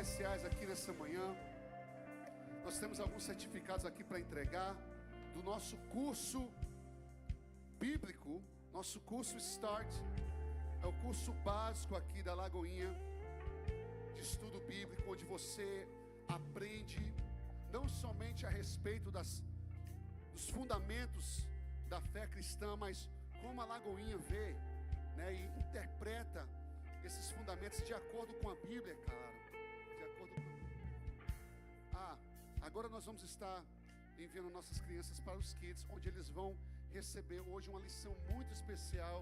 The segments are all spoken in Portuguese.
especiais aqui nessa manhã. Nós temos alguns certificados aqui para entregar do nosso curso bíblico, nosso curso Start. É o curso básico aqui da Lagoinha de estudo bíblico, onde você aprende não somente a respeito dos fundamentos da fé cristã, mas como a Lagoinha vê, né, e interpreta esses fundamentos de acordo com a Bíblia, claro. De acordo com agora nós vamos estar enviando nossas crianças para os Kids, onde eles vão receber hoje uma lição muito especial,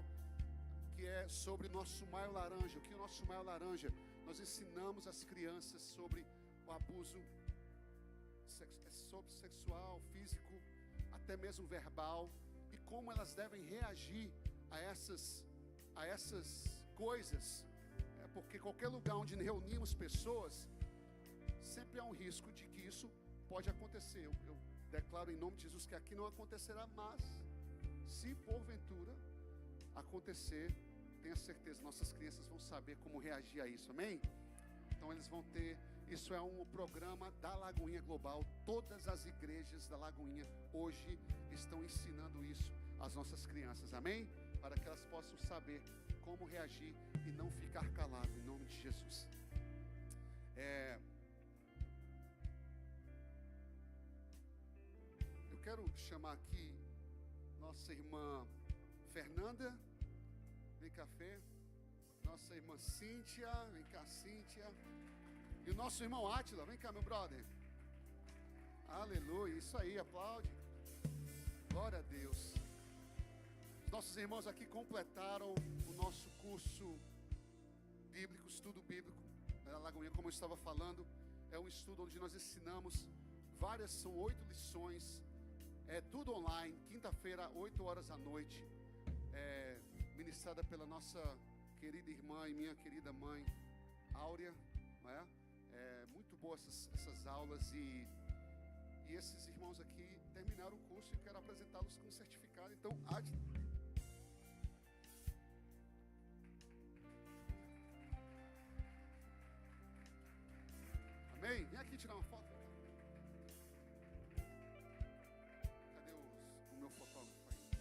que é sobre o nosso Maio Laranja. O que é o nosso Maio Laranja? Nós ensinamos as crianças sobre o abuso sobre sexual, físico, até mesmo verbal, e como elas devem reagir a essas coisas, porque qualquer lugar onde reunimos pessoas, sempre há um risco de que isso pode acontecer. Eu declaro em nome de Jesus que aqui não acontecerá, mas se porventura acontecer, tenha certeza, nossas crianças vão saber como reagir a isso, amém? Então eles vão ter, isso é um programa da Lagoinha Global. Todas as igrejas da Lagoinha hoje estão ensinando isso às nossas crianças, amém? Para que elas possam saber como reagir e não ficar calado, em nome de Jesus. Eu quero chamar aqui nossa irmã Fernanda. Vem cá, Fê. Nossa irmã Cíntia. Vem cá, Cíntia. E o nosso irmão Átila. Vem cá, meu brother. Aleluia. Isso aí, aplaude. Glória a Deus. Os nossos irmãos aqui completaram o nosso curso bíblico, estudo bíblico da Lagoinha. Como eu estava falando, é um estudo onde nós ensinamos são 8 lições. É tudo online, quinta-feira, 8 horas da noite. Ministrada pela nossa querida irmã e minha querida mãe, Áurea. É muito boa essas aulas. E esses irmãos aqui terminaram o curso e quero apresentá-los com certificado. Então, amém? Vem aqui tirar uma foto. Cadê o meu fotógrafo aí? Aí.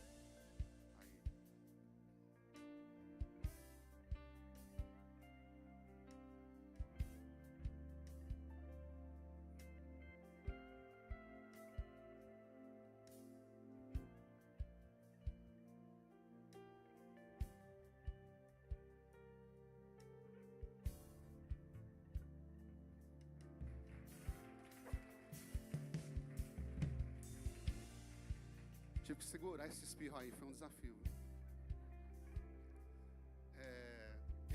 Tive que segurar esse espirro aí, foi um desafio.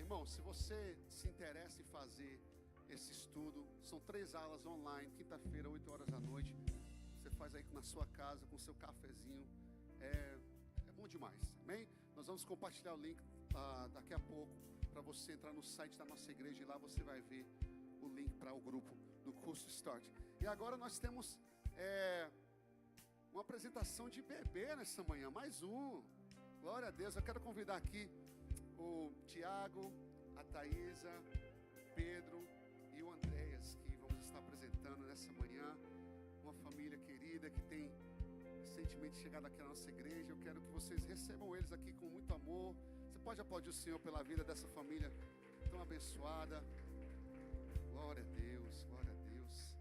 Irmão, se você se interessa em fazer esse estudo, são 3 aulas online, quinta-feira, 8 horas da noite. Você faz aí na sua casa, com seu cafezinho. É bom demais, amém? Nós vamos compartilhar o link daqui a pouco, para você entrar no site da nossa igreja, e lá você vai ver o link para o grupo do curso Start. E agora nós temos uma apresentação de bebê nessa manhã, mais um. Glória a Deus. Eu quero convidar aqui o Tiago, a Thaísa, o Pedro e o Andréas, que vamos estar apresentando nessa manhã. Uma família querida que tem recentemente chegado aqui na nossa igreja. Eu quero que vocês recebam eles aqui com muito amor. Você pode aplaudir o Senhor pela vida dessa família tão abençoada. Glória a Deus, glória a Deus.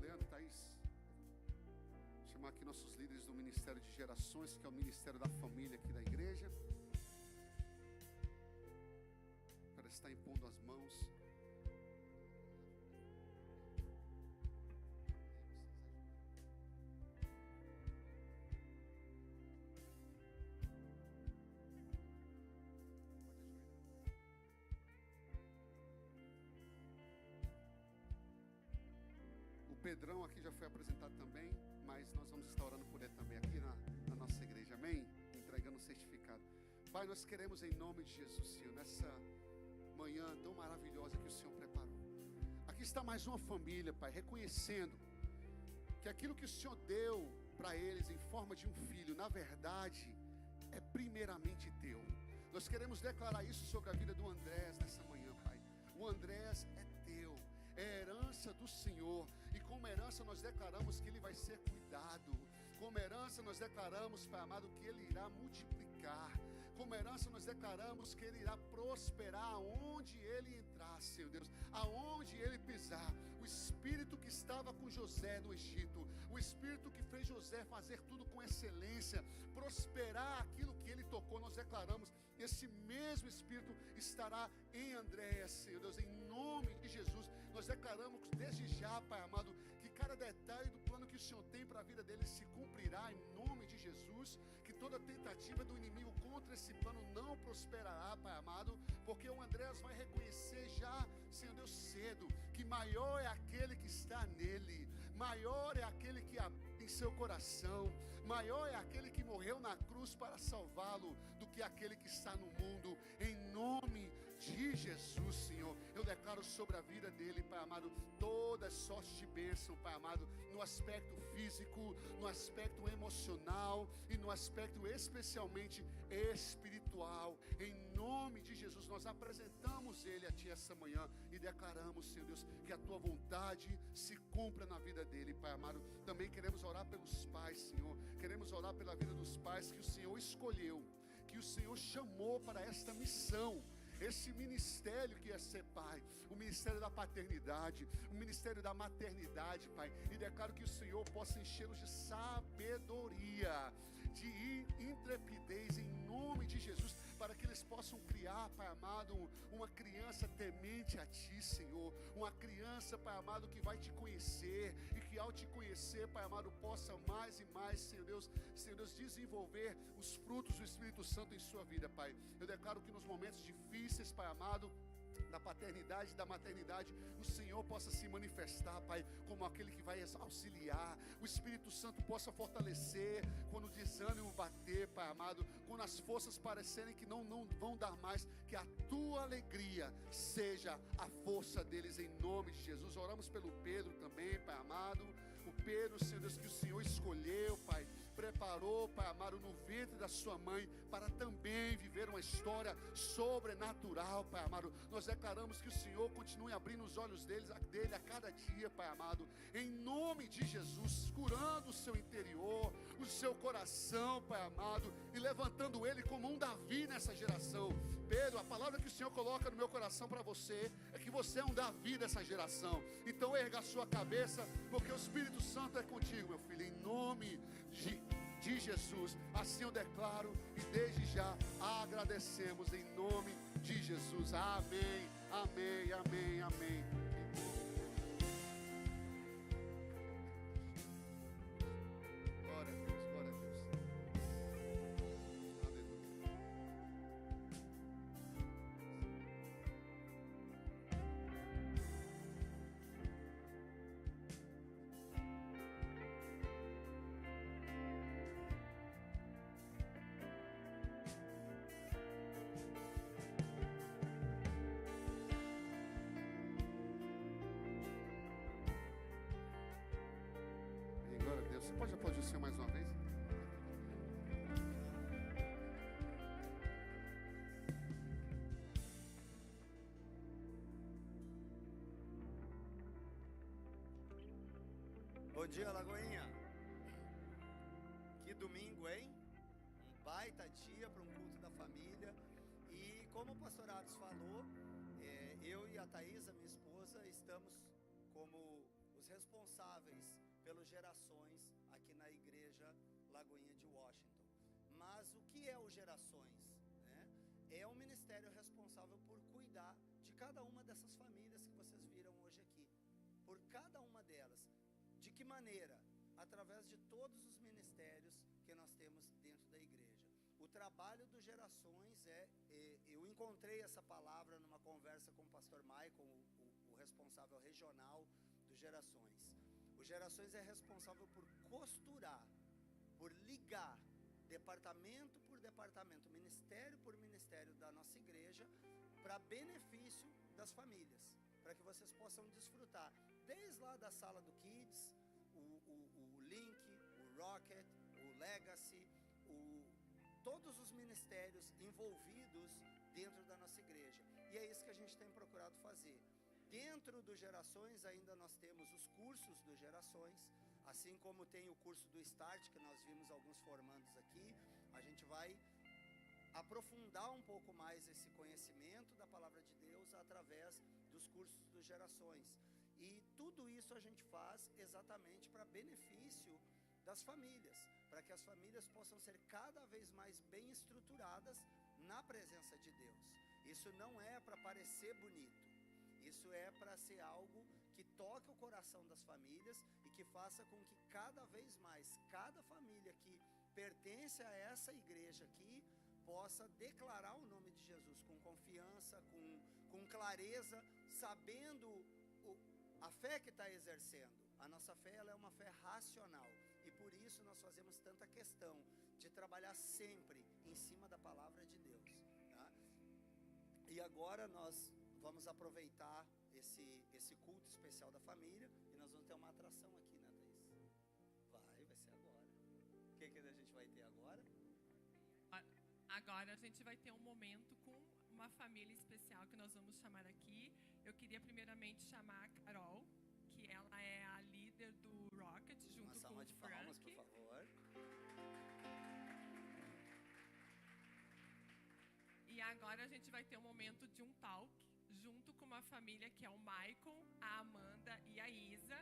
Leandro, Thaís, vou chamar aqui nossos líderes do Ministério de Gerações, que é o Ministério da Família aqui da igreja, para estar impondo as mãos. O Pedrão aqui já foi apresentado também, mas nós vamos estar orando por ele também aqui na nossa igreja, amém? Entregando o certificado. Pai, nós queremos em nome de Jesus, Senhor, nessa manhã tão maravilhosa que o Senhor preparou. Aqui está mais uma família, Pai, reconhecendo que aquilo que o Senhor deu para eles em forma de um filho, na verdade, é primeiramente teu. Nós queremos declarar isso sobre a vida do Andrés nessa manhã, Pai. O Andrés é teu, é herança do Senhor. E como herança nós declaramos que ele vai ser cuidado. Como herança nós declaramos, Pai amado, que ele irá multiplicar. Como herança nós declaramos que ele irá prosperar aonde ele entrar, Senhor Deus, aonde ele pisar. O Espírito que estava com José no Egito, o Espírito que fez José fazer tudo com excelência, prosperar aquilo que ele tocou, nós declaramos, esse mesmo Espírito estará em André, Senhor Deus, em nome de Jesus. Nós declaramos desde já, Pai amado, que cada detalhe do plano que o Senhor tem para a vida dele se cumprirá em nome de Jesus, que toda tentativa do inimigo contra esse plano não prosperará, Pai amado, porque o Andrés vai reconhecer já, Senhor Deus, cedo, que maior é aquele que está nele, maior é aquele que habita em seu coração, maior é aquele que morreu na cruz para salvá-lo, do que aquele que está no mundo, em nome de Jesus, Senhor. Eu declaro sobre a vida dele, Pai amado, toda sorte de bênção, Pai amado, no aspecto físico, no aspecto emocional e no aspecto especialmente espiritual. Em nome de Jesus, nós apresentamos ele a Ti essa manhã e declaramos, Senhor Deus, que a Tua vontade se cumpra na vida dele, Pai amado. Também queremos orar pelos pais, Senhor. Queremos orar pela vida dos pais que o Senhor escolheu, que o Senhor chamou para esta missão, esse ministério que é ser pai, o ministério da paternidade, o ministério da maternidade, Pai, e declaro que o Senhor possa enchê-los de sabedoria, de intrepidez, em nome de Jesus, para que eles possam criar, Pai amado, uma criança temente a Ti, Senhor, uma criança, Pai amado, que vai Te conhecer, e que ao Te conhecer, Pai amado, possa mais e mais, Senhor Deus, desenvolver os frutos do Espírito Santo em sua vida, Pai. Eu declaro que nos momentos difíceis, Pai amado, da paternidade e da maternidade, o Senhor possa se manifestar, Pai, como aquele que vai auxiliar, o Espírito Santo possa fortalecer, quando o desânimo bater, Pai amado, quando as forças parecerem que não vão dar mais, que a Tua alegria seja a força deles, em nome de Jesus. Oramos pelo Pedro também, Pai amado, o Pedro, Senhor Deus, que o Senhor escolheu, Pai, preparou, Pai amado, no ventre da sua mãe, para também viver uma história sobrenatural, Pai amado. Nós declaramos que o Senhor continue abrindo os olhos dele a cada dia, Pai amado, em nome de Jesus, curando o seu interior, o seu coração, Pai amado, e levantando ele como um Davi nessa geração. Pedro, a palavra que o Senhor coloca no meu coração para você, é que você é um Davi dessa geração. Então erga a sua cabeça, porque o Espírito Santo é contigo, meu filho, em nome de Jesus. Assim eu declaro e desde já agradecemos em nome de Jesus. Amém, amém, amém, amém. Glória a Deus, glória a Deus. Aleluia. Glória a Deus. Você pode aplaudir o Senhor mais uma vez? Bom dia, Lagoinha. Que domingo, hein? Um baita dia para um culto da família. E como o pastor Atos falou, eu e a Thaisa, minha esposa, estamos como os responsáveis pelas gerações aqui na igreja Lagoinha de Washington. Mas o que é o Gerações? É um ministério responsável por cuidar de cada uma dessas famílias que vocês viram hoje aqui. Por cada uma delas. De que maneira? Através de todos os ministérios que nós temos dentro da igreja. O trabalho do Gerações eu encontrei essa palavra numa conversa com o pastor Michael, o responsável regional do Gerações. O Gerações é responsável por costurar, por ligar, departamento por departamento, ministério por ministério da nossa igreja, para benefício das famílias, para que vocês possam desfrutar, desde lá da sala do Kids, o Link, o Rocket, o Legacy, todos os ministérios envolvidos dentro da nossa igreja. E é isso que a gente tem procurado fazer. Dentro do Gerações ainda nós temos os cursos do Gerações, assim como tem o curso do Start, que nós vimos alguns formandos aqui. A gente vai aprofundar um pouco mais esse conhecimento da palavra de Deus através dos cursos do Gerações. E tudo isso a gente faz exatamente para benefício das famílias, para que as famílias possam ser cada vez mais bem estruturadas na presença de Deus. Isso não é para parecer bonito, isso é para ser algo que toque o coração das famílias e que faça com que cada vez mais, cada família que pertence a essa igreja aqui, possa declarar o nome de Jesus com confiança, com clareza, sabendo a fé que está exercendo. A nossa fé, ela é uma fé racional, e por isso nós fazemos tanta questão de trabalhar sempre em cima da palavra de Deus, tá? E agora nós vamos aproveitar esse culto especial da família, e nós vamos ter uma atração aqui, né, Thaís? Vai ser agora. O que a gente vai ter agora? Agora a gente vai ter um momento com uma família especial que nós vamos chamar aqui. Eu queria primeiramente chamar a Carol, que ela é a líder do Rocket, junto com o Frank. Palmas, por favor. E agora a gente vai ter um momento de um talk, junto com uma família que é o Michael, a Amanda e a Isa.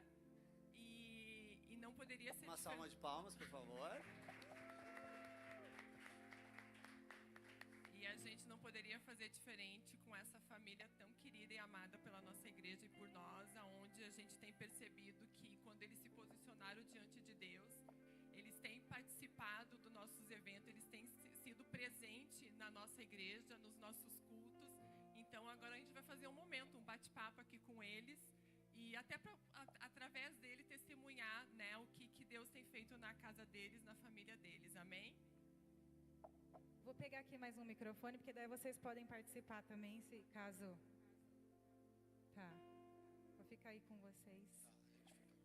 E não poderia ser uma salva de palmas, por favor. E a gente não poderia fazer diferente com essa família tão querida e amada pela nossa igreja e por nós, onde a gente tem percebido que quando eles se posicionaram diante de Deus, eles têm participado dos nossos eventos, eles têm sido presentes na nossa igreja, nos nossos cultos. Então agora a gente vai fazer um momento, um bate-papo aqui com eles, e até através dele testemunhar, né, o que Deus tem feito na casa deles, na família deles. Amém? Vou pegar aqui mais um microfone, porque daí vocês podem participar também, se caso... Tá, vou ficar aí com vocês.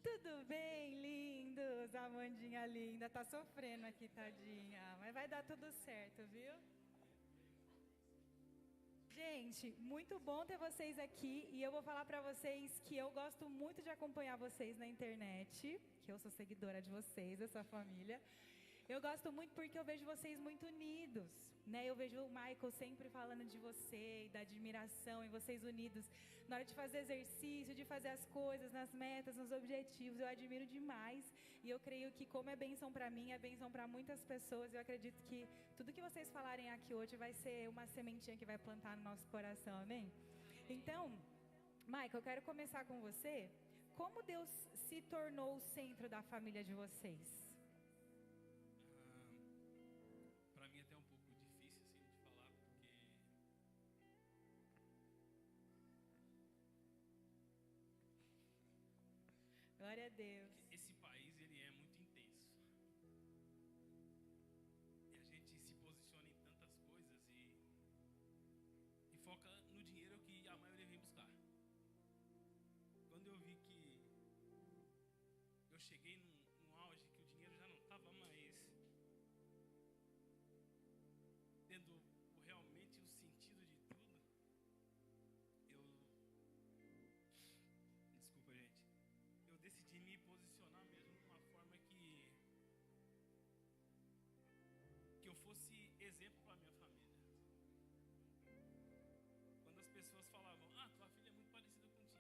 Tudo bem, lindos? A Amandinha linda tá sofrendo aqui, tadinha. Mas vai dar tudo certo, viu? Gente, muito bom ter vocês aqui. E eu vou falar pra vocês que eu gosto muito de acompanhar vocês na internet, que eu sou seguidora de vocês, dessa família. Eu gosto muito porque eu vejo vocês muito unidos, né? Eu vejo o Michael sempre falando de você e da admiração em vocês unidos. Na hora de fazer exercício, de fazer as coisas, nas metas, nos objetivos, eu admiro demais. E eu creio que como é bênção para mim, é bênção para muitas pessoas. Eu acredito que tudo que vocês falarem aqui hoje vai ser uma sementinha que vai plantar no nosso coração, amém? Então, Michael, eu quero começar com você. Como Deus se tornou o centro da família de vocês? Glória a Deus. Esse país, ele é muito intenso. E a gente se posiciona em tantas coisas e foca no dinheiro que a maioria vem buscar. Quando eu vi que eu cheguei num auge que o dinheiro já não estava mais tendo realmente o sentido de tudo, desculpa, gente. Eu decidi me posicionar mesmo de uma forma que eu fosse exemplo para minha família. Quando as pessoas falavam, tua filha é muito parecida contigo.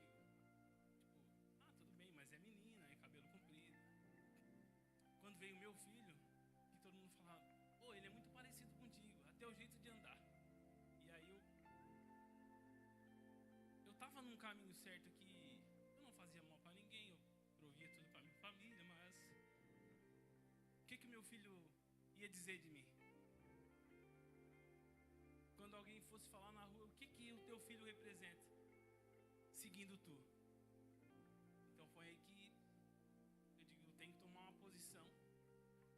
Tipo, tudo bem, mas é menina, é cabelo comprido. Quando veio meu filho, que todo mundo falava, ele é muito parecido contigo, até o jeito de andar. E aí eu tava num caminho certo que eu não fazia mal para ninguém, eu provia tudo para minha família, mas o que meu filho ia dizer de mim? Quando alguém fosse falar na rua, o que o teu filho representa? Seguindo tu. Então foi aí que eu digo, eu tenho que tomar uma posição,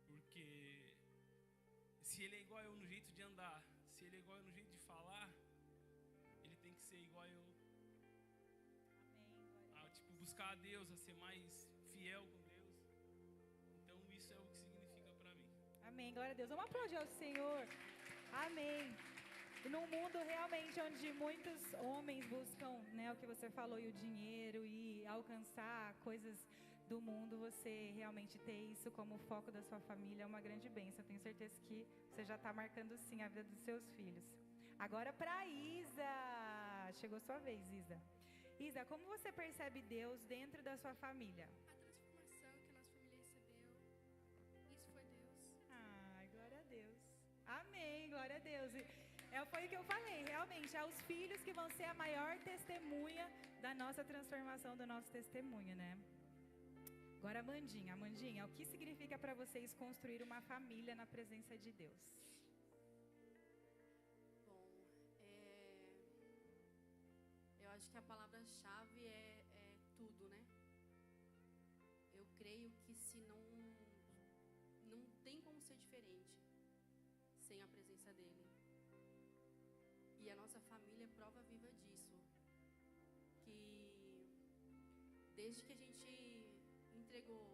porque se ele é igual eu no jeito de andar, se ele é igual eu no jeito de falar, ele tem que ser igual eu. Buscar a Deus, a ser mais fiel com Deus. Então isso é o que significa para mim. Amém. Glória a Deus. Vamos aplaudir ao Senhor. Amém. E num mundo realmente onde muitos homens buscam, né, o que você falou, e o dinheiro, e alcançar coisas do mundo, você realmente ter isso como foco da sua família é uma grande bênção. Eu tenho certeza que você já está marcando sim a vida dos seus filhos. Agora para Isa. Chegou sua vez, Isa. Isa, como você percebe Deus dentro da sua família? A transformação que a nossa família recebeu, isso foi Deus. Ai, glória a Deus. Amém, glória a Deus. Foi o que eu falei, realmente, é os filhos que vão ser a maior testemunha da nossa transformação, do nosso testemunho, né? Agora, Amandinha, o que significa para vocês construir uma família na presença de Deus? Bom, eu acho que a palavra-chave é tudo, né? Eu creio que se não tem como ser diferente sem a presença dele. E a nossa família é prova viva disso. Que desde que a gente entregou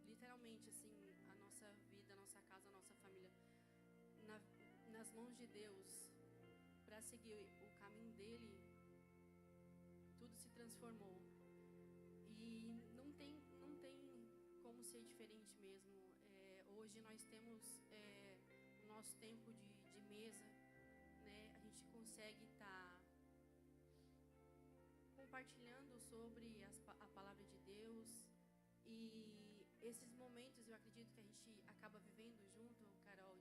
literalmente assim a nossa vida, a nossa casa, a nossa família nas mãos de Deus para seguir o caminho dele, tudo se transformou. E não tem como ser diferente mesmo. Hoje nós temos o nosso tempo de mesa, né? A gente consegue estar compartilhando sobre a palavra de Deus, e esses momentos eu acredito que a gente acaba vivendo junto, Carol,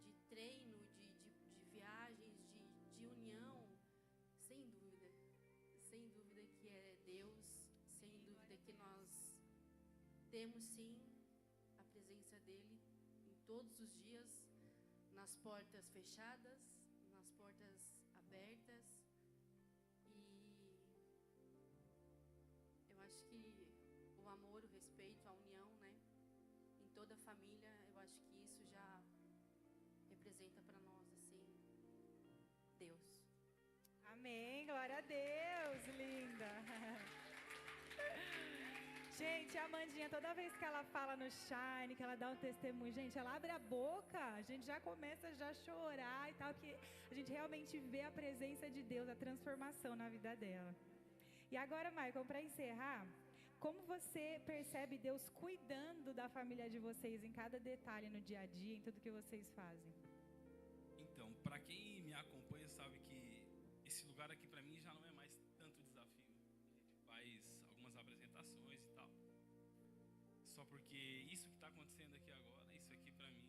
de treino, de viagens, de união, sem dúvida que é Deus, sem dúvida que nós temos sim a presença dele em todos os dias, nas portas fechadas, nas portas abertas. Eu acho que o amor, o respeito, a união, né, em toda a família, eu acho que isso já representa para nós, assim, Deus. Amém, glória a Deus, linda. Gente, a Amandinha, toda vez que ela fala no Shine, que ela dá um testemunho, gente, ela abre a boca, a gente já começa a chorar e tal, que a gente realmente vê a presença de Deus, a transformação na vida dela. E agora, Michael, para encerrar, como você percebe Deus cuidando da família de vocês em cada detalhe no dia a dia, em tudo que vocês fazem? Então, para quem me acompanha sabe que esse lugar aqui para mim já não é mais tanto desafio. A gente faz algumas apresentações e tal. Só porque isso que está acontecendo aqui agora, isso aqui para mim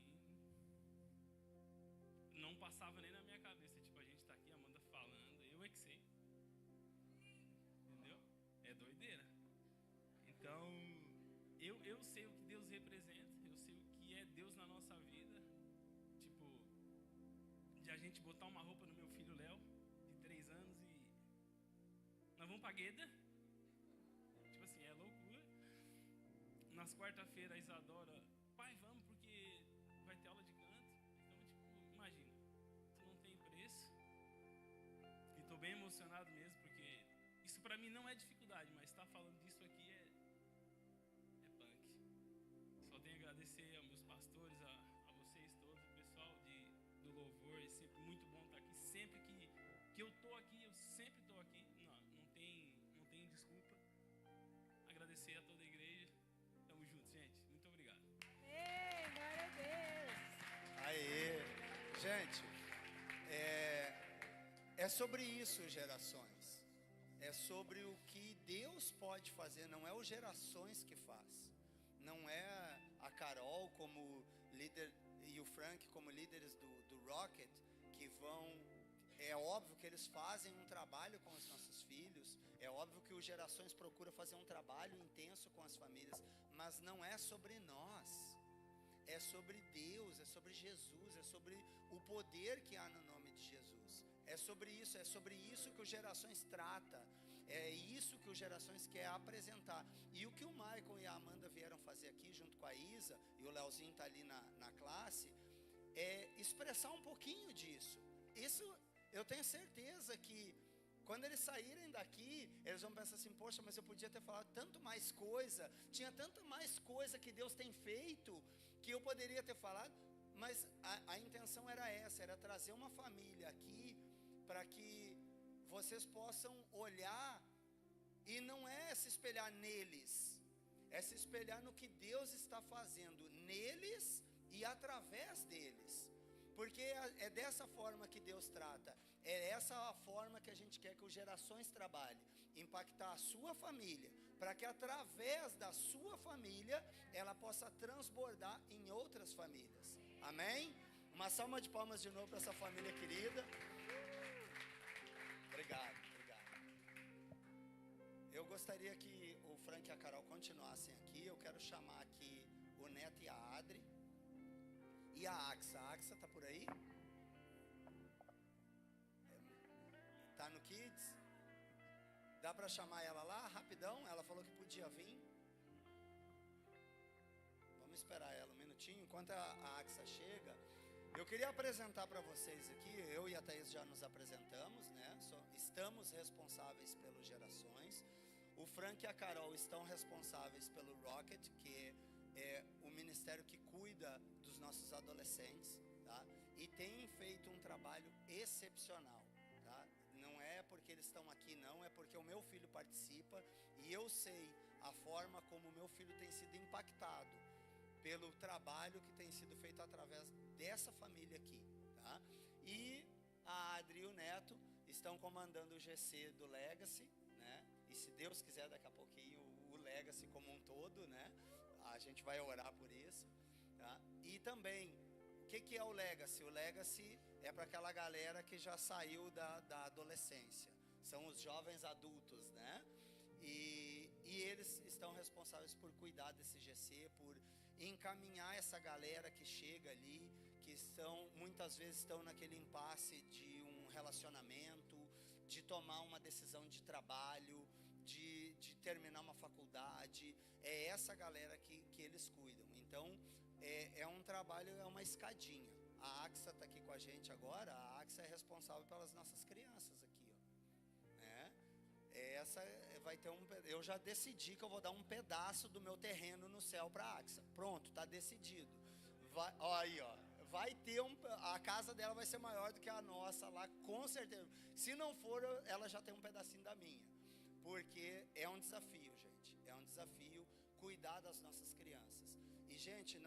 não passava nem na minha cabeça. Tipo, a gente tá aqui, a Amanda falando, eu é que sei. Entendeu? É doideira. Então, eu sei o que Deus representa, eu sei o que é Deus na nossa vida. Tipo, de a gente botar uma roupa no meu filho Léo, de 3 anos, e nós vamos pra Gueda. Tipo assim, é loucura. Nas quarta-feiras a Isadora, pai, vamos porque vai ter aula de canto. Então, tipo, imagina, isso não tem preço. E tô bem emocionado mesmo, porque isso pra mim não é dificuldade, mas estar falando disso aqui é punk. Só tenho a agradecer aos meus pastores, a vocês todos, o pessoal do louvor. É sempre muito bom estar aqui. Sempre que eu tô aqui, eu sempre tô aqui. Não tem desculpa. Agradecer a toda a igreja. Tamo junto, gente. Muito obrigado. Ei, glória a Deus. Aê! Gente, é sobre isso, gerações. É sobre o que Deus pode fazer, não é o gerações que faz. Não é a Carol como líder e o Frank como líderes do Rocket que vão... É óbvio que eles fazem um trabalho com os nossos filhos, é óbvio que o Gerações procura fazer um trabalho intenso com as famílias, mas não é sobre nós, é sobre Deus, é sobre Jesus, é sobre o poder que há no nome de Jesus. É sobre isso que o Gerações trata, é isso que o Gerações quer apresentar. E o que o Michael e a Amanda vieram fazer aqui junto com a Isa, e o Leozinho está ali na classe, é expressar um pouquinho disso. Isso eu tenho certeza que Quando eles saírem daqui, eles vão pensar assim, poxa, mas eu podia ter falado tanto mais coisa, tinha tanto mais coisa que Deus tem feito, que eu poderia ter falado, mas a intenção era essa, era trazer uma família aqui, para que vocês possam olhar, e não é se espelhar neles, é se espelhar no que Deus está fazendo neles e através deles, porque é dessa forma que Deus trata, é essa a forma que a gente quer que os gerações trabalhem, impactar a sua família, para que através da sua família, ela possa transbordar em outras famílias, amém? Uma salva de palmas de novo para essa família querida. Obrigado. Eu gostaria que o Frank e a Carol continuassem aqui. Eu quero chamar aqui o Neto e a Adri. E a Axa. A Axa está por aí? Está no Kids? Dá para chamar ela lá, rapidão? Ela falou que podia vir. Vamos esperar ela um minutinho. Enquanto a Axa chega, eu queria apresentar para vocês aqui. Eu e a Thaís já nos apresentamos, né? Estamos responsáveis pelas gerações. O Frank e a Carol estão responsáveis pelo Rocket, que é o ministério que cuida dos nossos adolescentes, tá? E tem feito um trabalho excepcional, tá? Não é porque eles estão aqui, não, é porque o meu filho participa, e eu sei a forma como o meu filho tem sido impactado pelo trabalho que tem sido feito através dessa família aqui, tá? E a Adri e o Neto estão comandando o GC do Legacy, né? E se Deus quiser, daqui a pouquinho o Legacy como um todo, né? A gente vai orar por isso, tá? E também, o que é o Legacy? O Legacy é para aquela galera que já saiu da adolescência, são os jovens adultos, né? E eles estão responsáveis por cuidar desse GC, por encaminhar essa galera que chega ali, que muitas vezes estão naquele impasse de um relacionamento, de tomar uma decisão de trabalho, de terminar uma faculdade. É essa galera que eles cuidam. Então é um trabalho, é uma escadinha. A Axa está aqui com a gente agora. A Axa é responsável pelas nossas crianças aqui, ó, né? Essa vai ter eu já decidi que eu vou dar um pedaço do meu terreno no céu para a Axa. Pronto, está decidido. Ó, aí, ó. Vai ter a casa dela vai ser maior do que a nossa lá, com certeza. Se não for, ela já tem um pedacinho da minha. Porque é um desafio, gente. É um desafio cuidar das nossas crianças. E, gente,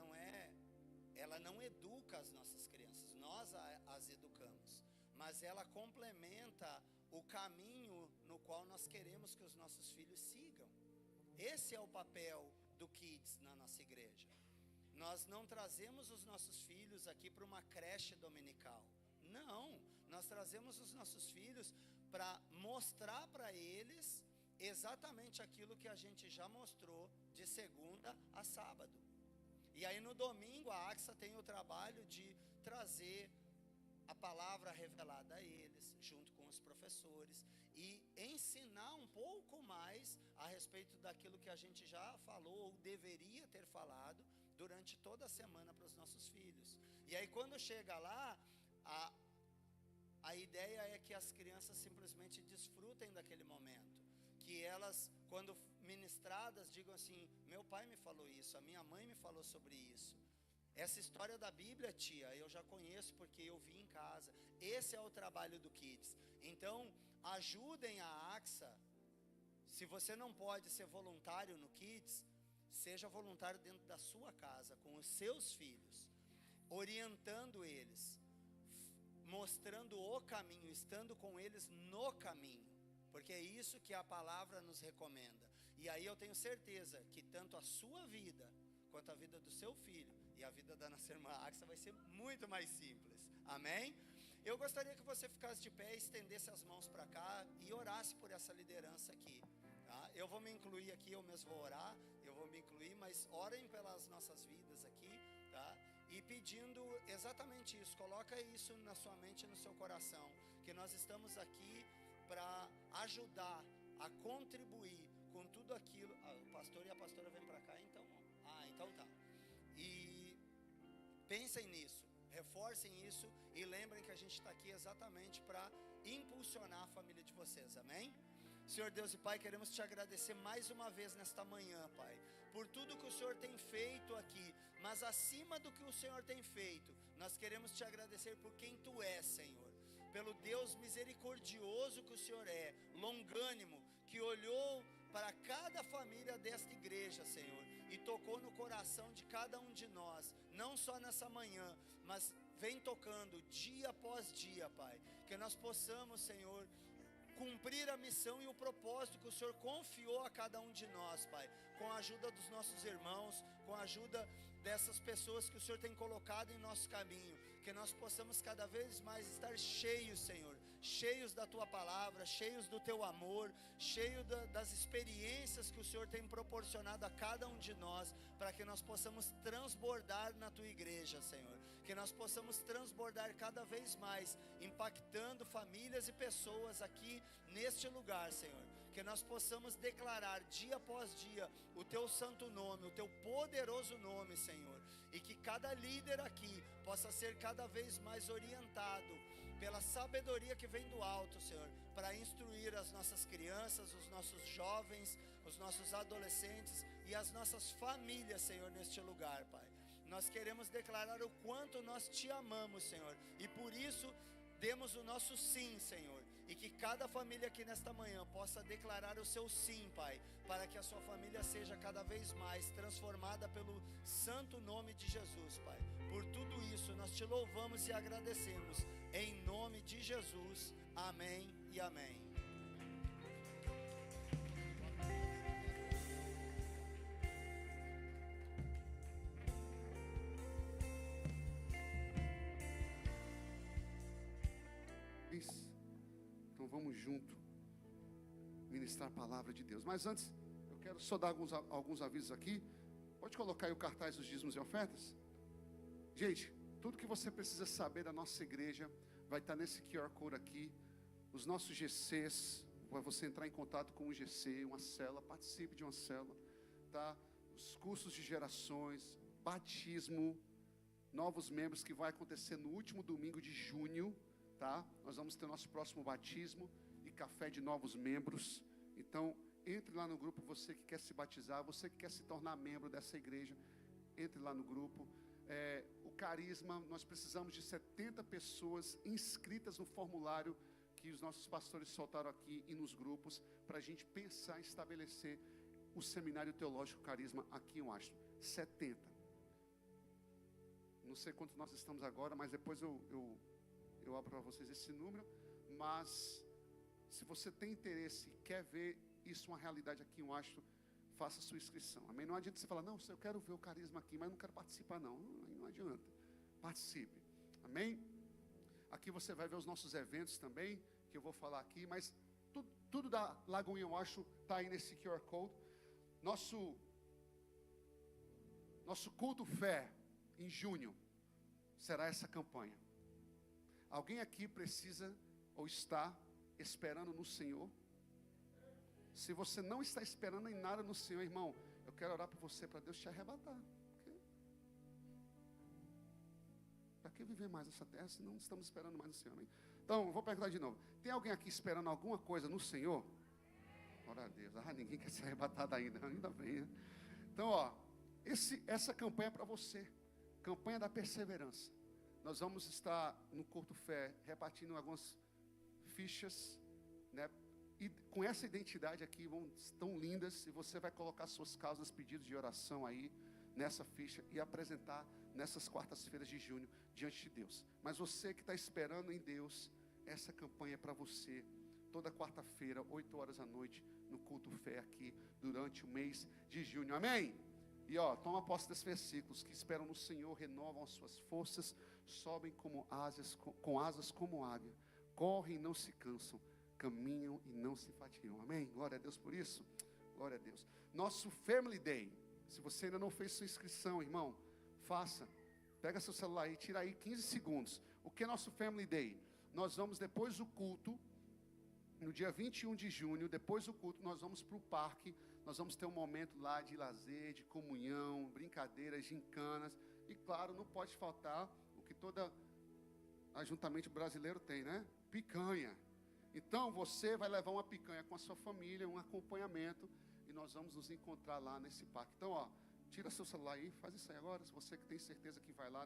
ela não educa as nossas crianças. Nós as educamos. Mas ela complementa o caminho no qual nós queremos que os nossos filhos sigam. Esse é o papel do Kids na nossa igreja. Nós não trazemos os nossos filhos aqui para uma creche dominical. Não, nós trazemos os nossos filhos para mostrar para eles exatamente aquilo que a gente já mostrou de segunda a sábado. E aí no domingo a Axa tem o trabalho de trazer a palavra revelada a eles, junto com os professores, e ensinar um pouco mais a respeito daquilo que a gente já falou ou deveria ter falado durante toda a semana para os nossos filhos. E aí quando chega lá, a ideia é que as crianças simplesmente desfrutem daquele momento, que elas, quando ministradas, digam assim: meu pai me falou isso, a minha mãe me falou sobre isso. Essa história da Bíblia, tia, eu já conheço porque eu vi em casa. Esse é o trabalho do Kids. Então, ajudem a Axa. Se você não pode ser voluntário no Kids, seja voluntário dentro da sua casa, com os seus filhos, orientando eles, mostrando o caminho, estando com eles no caminho, porque é isso que a palavra nos recomenda. E aí eu tenho certeza que tanto a sua vida, quanto a vida do seu filho, e a vida da nossa irmã Axa vai ser muito mais simples, amém? Eu gostaria que você ficasse de pé, estendesse as mãos para cá e orasse por essa liderança aqui, tá? Eu vou me incluir aqui, eu mesmo vou orar, eu vou me incluir, mas orem pelas nossas vidas aqui, tá? E pedindo exatamente isso, coloca isso na sua mente e no seu coração, que nós estamos aqui para ajudar, a contribuir com tudo aquilo. O pastor e a pastora vêm para cá, então. Então tá. E pensem nisso, reforcem isso e lembrem que a gente está aqui exatamente para impulsionar a família de vocês, amém? Senhor Deus e Pai, queremos te agradecer mais uma vez nesta manhã, Pai, por tudo que o Senhor tem feito aqui, mas acima do que o Senhor tem feito, nós queremos te agradecer por quem Tu és, Senhor, pelo Deus misericordioso que o Senhor é, longânimo, que olhou para cada família desta igreja, Senhor, e tocou no coração de cada um de nós, não só nessa manhã, mas vem tocando dia após dia, Pai, que nós possamos, Senhor, cumprir a missão e o propósito que o Senhor confiou a cada um de nós, Pai, com a ajuda dos nossos irmãos, com a ajuda dessas pessoas que o Senhor tem colocado em nosso caminho, que nós possamos cada vez mais estar cheios, Senhor, cheios da Tua palavra, cheios do Teu amor, cheios das experiências que o Senhor tem proporcionado a cada um de nós, para que nós possamos transbordar na Tua igreja, Senhor, que nós possamos transbordar cada vez mais, impactando famílias e pessoas aqui neste lugar, Senhor, que nós possamos declarar dia após dia o Teu santo nome, o Teu poderoso nome, Senhor, e que cada líder aqui possa ser cada vez mais orientado pela sabedoria que vem do alto, Senhor, para instruir as nossas crianças, os nossos jovens, os nossos adolescentes e as nossas famílias, Senhor, neste lugar, Pai. Nós queremos declarar o quanto nós Te amamos, Senhor, e por isso demos o nosso sim, Senhor, e que cada família aqui nesta manhã possa declarar o seu sim, Pai, para que a sua família seja cada vez mais transformada pelo santo nome de Jesus, Pai. Por tudo isso nós Te louvamos e agradecemos, em nome de Jesus, amém e amém. Então vamos junto ministrar a palavra de Deus. Mas antes, eu quero só dar alguns avisos aqui. Pode colocar aí o cartaz dos dízimos e ofertas? Gente, tudo que você precisa saber da nossa igreja vai estar nesse QR Code aqui. Os nossos GCs, para você entrar em contato com um GC, uma célula, participe de uma célula, tá? Os cursos de gerações, batismo, novos membros que vai acontecer no último domingo de junho, tá? Nós vamos ter nosso próximo batismo e café de novos membros. Então, entre lá no grupo, você que quer se batizar, você que quer se tornar membro dessa igreja, entre lá no grupo. O carisma, nós precisamos de 70 pessoas inscritas no formulário que os nossos pastores soltaram aqui e nos grupos, para a gente pensar em estabelecer o seminário teológico carisma aqui em Washington. 70. Não sei quanto nós estamos agora, mas depois eu abro para vocês esse número. Mas se você tem interesse e quer ver isso uma realidade aqui em Washington, faça a sua inscrição, amém? Não adianta você falar, não, eu quero ver o carisma aqui, mas não quero participar não, não adianta, participe, amém? Aqui você vai ver os nossos eventos também, que eu vou falar aqui, mas tudo da Lagoinha Washington está aí nesse QR Code. Nosso culto fé em junho será essa campanha. Alguém aqui precisa ou está esperando no Senhor? Se você não está esperando em nada no Senhor, irmão, eu quero orar por você, para Deus te arrebatar. Para que viver mais nessa terra se não estamos esperando mais no Senhor, amém? Então, vou perguntar de novo. Tem alguém aqui esperando alguma coisa no Senhor? Ora a Deus. Ninguém quer ser arrebatado ainda bem, né? Então, essa campanha é para você. Campanha da perseverança. Nós vamos estar no Culto Fé repartindo algumas fichas, né? E com essa identidade aqui, tão lindas, e você vai colocar suas causas, pedidos de oração aí, nessa ficha, e apresentar nessas quartas-feiras de junho, diante de Deus. Mas você que está esperando em Deus, essa campanha é para você, toda quarta-feira, 8 horas da noite, no Culto Fé aqui, durante o mês de junho, amém? E toma posse desses versículos, que esperam no Senhor, renovam as suas forças, sobem com asas como águia, correm e não se cansam, caminham e não se fatigam, amém? Glória a Deus por isso, glória a Deus. Nosso Family Day, se você ainda não fez sua inscrição, irmão, faça, pega seu celular e tira aí 15 segundos, o que é nosso Family Day? Nós vamos depois do culto, no dia 21 de junho, depois do culto, nós vamos para o parque, nós vamos ter um momento lá de lazer, de comunhão, brincadeiras, gincanas, e claro, não pode faltar o que toda ajuntamento brasileiro tem, né? Picanha. Então você vai levar uma picanha com a sua família, um acompanhamento, e nós vamos nos encontrar lá nesse parque. Então, ó, tira seu celular aí, faz isso aí agora, se você que tem certeza que vai lá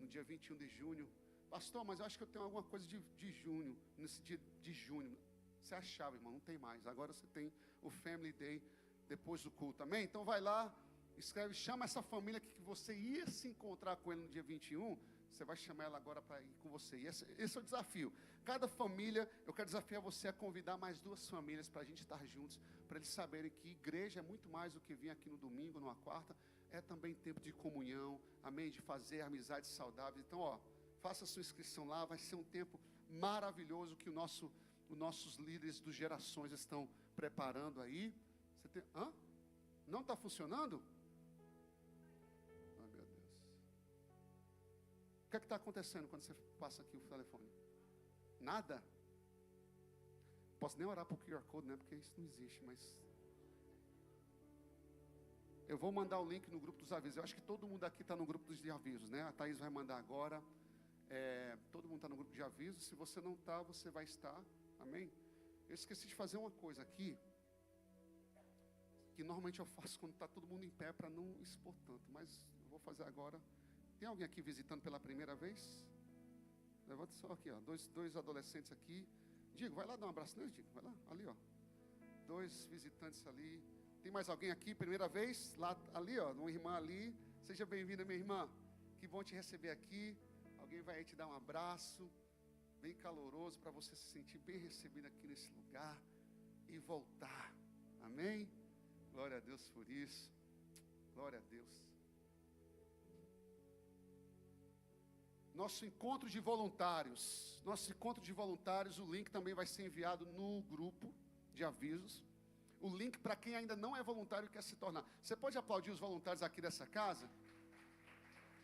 no dia 21 de junho. Pastor, mas eu acho que eu tenho alguma coisa de junho, nesse dia de junho. Você achava, irmão, não tem mais. Agora você tem o Family Day depois do culto, amém? Então vai lá, escreve, chama essa família que você ia se encontrar com ele no dia 21, você vai chamar ela agora para ir com você. E esse é o desafio. Cada família, eu quero desafiar você a convidar mais 2 famílias para a gente estar juntos, para eles saberem que igreja é muito mais do que vir aqui no domingo, numa quarta, é também tempo de comunhão, amém? De fazer amizades saudáveis. Então, ó, faça a sua inscrição lá, vai ser um tempo maravilhoso que os nossos líderes dos gerações estão preparando aí. Você tem, não está funcionando? Ai, meu Deus. O que é que está acontecendo quando você passa aqui o telefone? Nada? Não posso nem orar para o QR Code, né? Porque isso não existe, mas... Eu vou mandar o link no grupo dos avisos. Eu acho que todo mundo aqui está no grupo dos avisos, né? A Thaís vai mandar agora. Todo mundo está no grupo de avisos. Se você não está, você vai estar. Amém? Eu esqueci de fazer uma coisa aqui, que normalmente eu faço quando está todo mundo em pé, para não expor tanto. Mas eu vou fazer agora. Tem alguém aqui visitando pela primeira vez? Levanta só aqui, ó. Dois adolescentes aqui. Digo, vai lá dar um abraço neles, Digo. Vai lá, ali, ó. 2 visitantes ali. Tem mais alguém aqui, primeira vez? Lá, ali, ó, uma irmã ali. Seja bem-vinda, minha irmã. Que bom te receber aqui. Alguém vai aí te dar um abraço, bem caloroso, para você se sentir bem recebido aqui nesse lugar e voltar. Amém? Glória a Deus por isso. Glória a Deus. Nosso encontro de voluntários. O link também vai ser enviado no grupo de avisos. O link para quem ainda não é voluntário e quer se tornar. Você pode aplaudir os voluntários aqui dessa casa?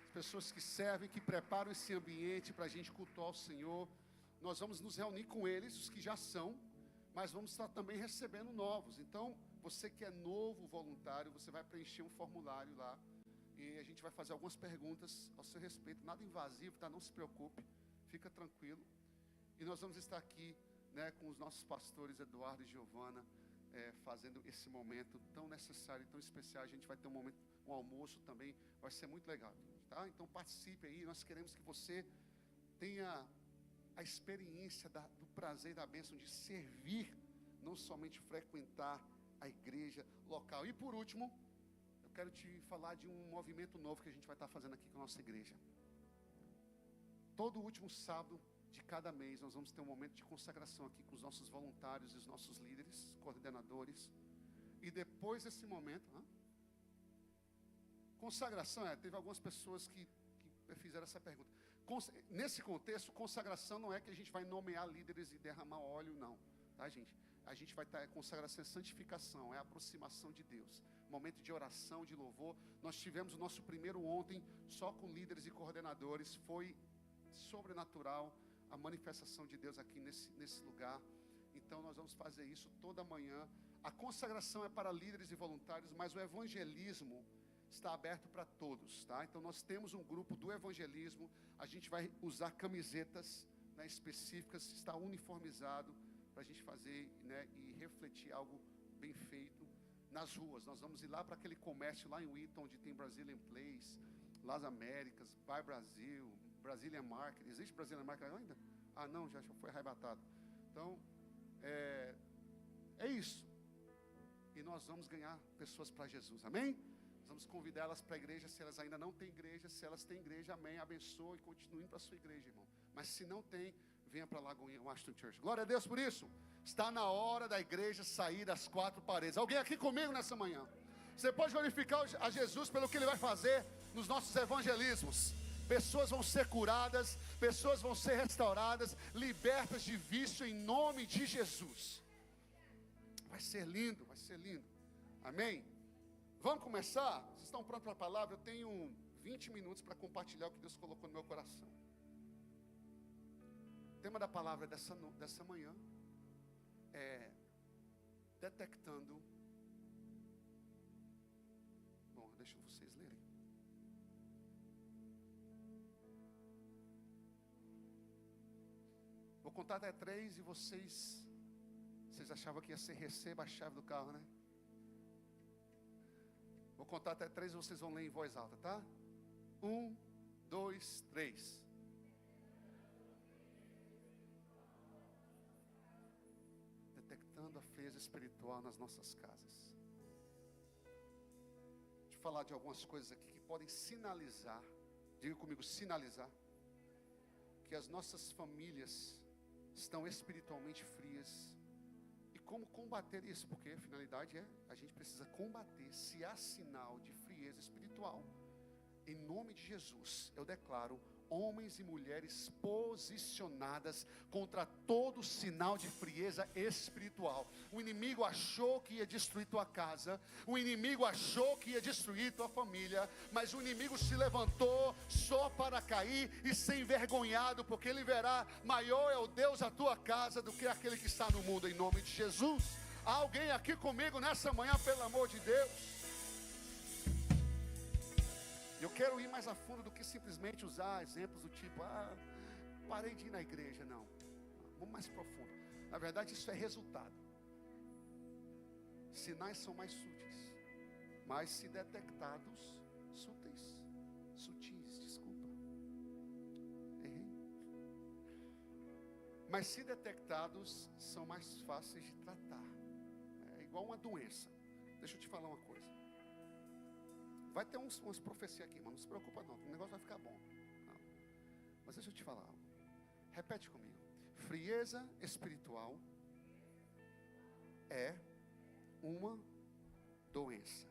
As pessoas que servem, que preparam esse ambiente para a gente cultuar o Senhor. Nós vamos nos reunir com eles, os que já são, mas vamos estar também recebendo novos. Então, você que é novo voluntário, você vai preencher um formulário lá. E a gente vai fazer algumas perguntas ao seu respeito. Nada invasivo, tá? Não se preocupe. Fica tranquilo. E nós vamos estar aqui, né, com os nossos pastores Eduardo e Giovana, fazendo esse momento tão necessário e tão especial. A gente vai ter um almoço também, vai ser muito legal, tá? Então participe aí, nós queremos que você tenha a experiência do prazer e da bênção de servir, não somente frequentar a igreja local. E por último, eu quero te falar de um movimento novo que a gente vai estar fazendo aqui com a nossa igreja. Todo último sábado de cada mês, nós vamos ter um momento de consagração aqui com os nossos voluntários e os nossos líderes, coordenadores. E depois desse momento, consagração, teve algumas pessoas que fizeram essa pergunta. Nesse contexto, consagração não é que a gente vai nomear líderes e derramar óleo, não, tá, gente? A gente vai estar, consagração é santificação, é aproximação de Deus. Momento de oração, de louvor. Nós tivemos o nosso primeiro ontem, só com líderes e coordenadores. Foi sobrenatural a manifestação de Deus aqui nesse lugar. Então nós vamos fazer isso toda manhã. A consagração é para líderes e voluntários, mas o evangelismo está aberto para todos, tá? Então nós temos um grupo do evangelismo. A gente vai usar camisetas, né, específicas, está uniformizado para a gente fazer, né, e refletir algo bem feito nas ruas. Nós vamos ir lá para aquele comércio lá em Wheaton, onde tem Brazilian Place, Las Américas, Buy Brasil, Brazilian Market. Existe Brazilian Market ainda? Ah, não, já foi arrebatado. Então, é isso. E nós vamos ganhar pessoas para Jesus, amém? Nós vamos convidar elas para a igreja, se elas ainda não têm igreja. Se elas têm igreja, amém, abençoe e continue indo para a sua igreja, irmão. Mas se não tem, venha para Lagoinha, Washington Church. Glória a Deus por isso. Está na hora da igreja sair das 4 paredes. Alguém aqui comigo nessa manhã? Você pode glorificar a Jesus pelo que Ele vai fazer nos nossos evangelismos. Pessoas vão ser curadas, pessoas vão ser restauradas, libertas de vício em nome de Jesus. Vai ser lindo, vai ser lindo. Amém? Vamos começar? Vocês estão prontos para a palavra? Eu tenho 20 minutos para compartilhar o que Deus colocou no meu coração. O tema da palavra dessa manhã é detectando. Bom, deixa vocês lerem. contar até 3 e vocês achavam que ia ser receba a chave do carro, né? Vou contar até 3 e vocês vão ler em voz alta, tá? 1, 2, 3. Detectando a frieza espiritual nas nossas casas. Deixa eu falar de algumas coisas aqui que podem sinalizar, diga comigo, sinalizar, que as nossas famílias estão espiritualmente frias. E como combater isso? Porque a finalidade é, a gente precisa combater se há sinal de frieza espiritual. Em nome de Jesus, eu declaro homens e mulheres posicionadas contra todo sinal de frieza espiritual. O inimigo achou que ia destruir tua casa, o inimigo achou que ia destruir tua família, mas o inimigo se levantou só para cair e ser envergonhado, porque ele verá, maior é o Deus da tua casa do que aquele que está no mundo, em nome de Jesus. Há alguém aqui comigo nessa manhã, pelo amor de Deus? Eu quero ir mais a fundo do que simplesmente usar exemplos do tipo, parei de ir na igreja. Não, vamos mais profundo. Na verdade, isso é resultado. Sinais são mais sutis, mas se detectados, sutis, desculpa, errei. Mas se detectados, são mais fáceis de tratar. É igual uma doença. Deixa eu te falar uma coisa. Vai ter umas profecias aqui, mas não se preocupa não, o negócio vai ficar bom. Não. Mas deixa eu te falar algo. Repete comigo. Frieza espiritual é uma doença.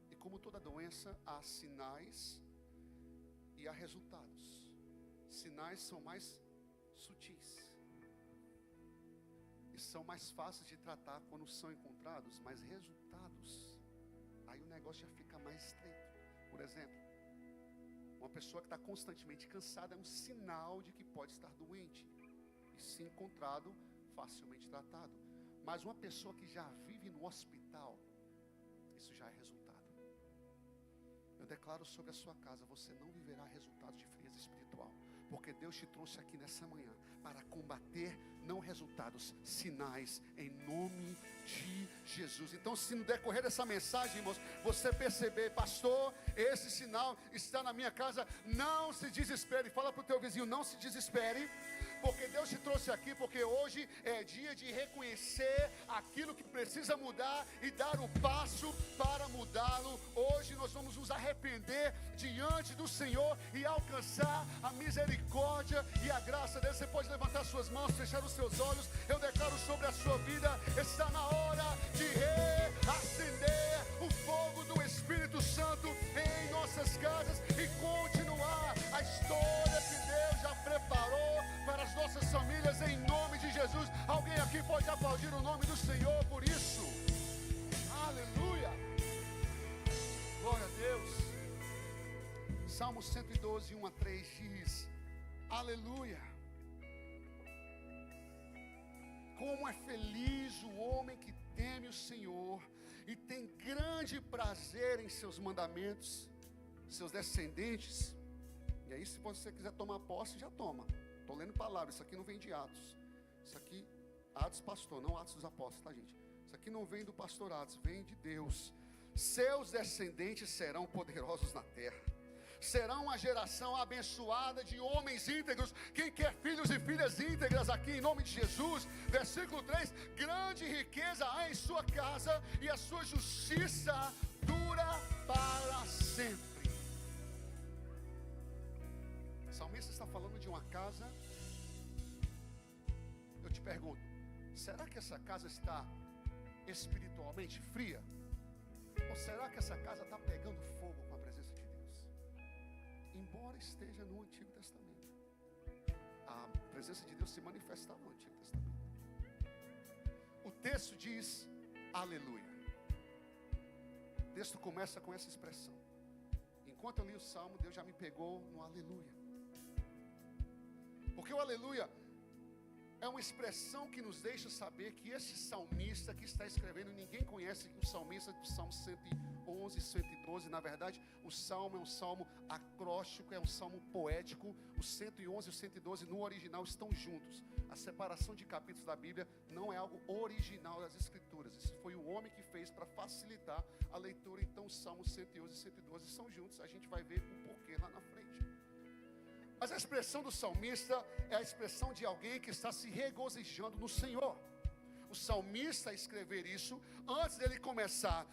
E como toda doença, há sinais e há resultados. Sinais são mais sutis. E são mais fáceis de tratar quando são encontrados, mas resultados, aí o negócio já fica mais estreito. Por exemplo, uma pessoa que está constantemente cansada é um sinal de que pode estar doente. E se encontrado, facilmente tratado. Mas uma pessoa que já vive no hospital, isso já é resultado. Eu declaro sobre a sua casa, você não viverá resultados de frieza espiritual. Porque Deus te trouxe aqui nessa manhã para combater, não resultados, sinais, em nome de Jesus. Então, se no decorrer dessa mensagem, irmãos, você perceber, pastor, esse sinal está na minha casa, não se desespere. Fala para o teu vizinho, não se desespere. Porque Deus te trouxe aqui, porque hoje é dia de reconhecer aquilo que precisa mudar e dar o passo para mudá-lo. Hoje nós vamos nos arrepender diante do Senhor e alcançar a misericórdia e a graça dele. Você pode levantar suas mãos, fechar os seus olhos. Eu declaro sobre a sua vida, está na hora de reacender o fogo do Espírito Santo em nossas casas e continuar a história que Deus já preparou para as nossas famílias, em nome de Jesus. Alguém aqui pode aplaudir o nome do Senhor por isso? Aleluia! Glória a Deus. Salmo 112, 1 a 3 diz: aleluia! Como é feliz o homem que teme o Senhor e tem grande prazer em seus mandamentos. Seus descendentes, e aí se você quiser tomar posse, já toma. Estou lendo palavras, isso aqui não vem de Atos. Isso aqui, Atos pastor, não Atos dos apóstolos, tá, gente? Isso aqui não vem do pastor Atos, vem de Deus. Seus descendentes serão poderosos na terra. Serão uma geração abençoada de homens íntegros. Quem quer filhos e filhas íntegras aqui, em nome de Jesus? Versículo 3, grande riqueza há em sua casa, e a sua justiça dura para sempre. O salmista está falando de uma casa. Eu te pergunto, será que essa casa está espiritualmente fria? Ou será que essa casa está pegando fogo com a presença de Deus? Embora esteja no Antigo Testamento, a presença de Deus se manifestava no Antigo Testamento. O texto diz aleluia. O texto começa com essa expressão. Enquanto eu li o salmo, Deus já me pegou no aleluia. Porque o aleluia é uma expressão que nos deixa saber que esse salmista que está escrevendo, ninguém conhece o salmista do Salmo 111, 112. Na verdade, o salmo é um salmo acróstico, é um salmo poético. O 111 e o 112 no original estão juntos. A separação de capítulos da Bíblia não é algo original das Escrituras. Isso foi o homem que fez para facilitar a leitura. Então, os salmos 111 e 112 são juntos. A gente vai ver o porquê lá na frente. Mas a expressão do salmista é a expressão de alguém que está se regozijando no Senhor. O salmista escrever isso, antes dele começar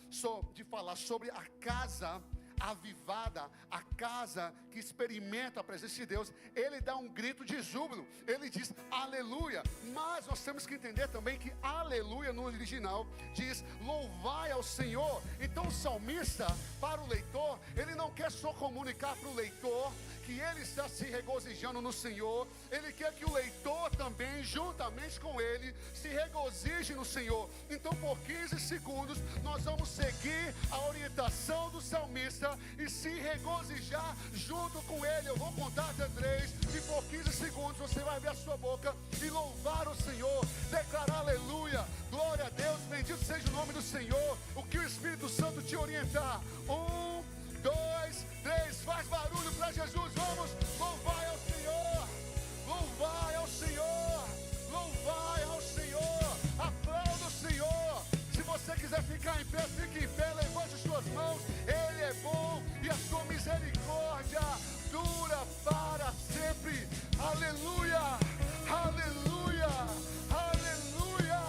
de falar sobre a casa avivada, a casa que experimenta a presença de Deus, ele dá um grito de júbilo, ele diz aleluia. Mas nós temos que entender também que aleluia no original diz louvai ao Senhor. Então o salmista, para o leitor, ele não quer só comunicar para o leitor que ele está se regozijando no Senhor, ele quer que o leitor também, juntamente com ele, se regozije no Senhor. Então, por 15 segundos, nós vamos seguir a orientação do salmista e se regozijar junto com ele. Eu vou contar até 3 e por 15 segundos você vai ver a sua boca e louvar o Senhor, declarar aleluia, glória a Deus, bendito seja o nome do Senhor. O que o Espírito Santo te orientar. 1, 2, 3, faz barulho para Jesus, vamos, louvai ao Senhor, louvai ao Senhor, louvai ao Senhor, aplauda o Senhor. Se você quiser ficar em pé, fique em pé, levante suas mãos, Ele é bom e a sua misericórdia dura para sempre, aleluia, aleluia, aleluia,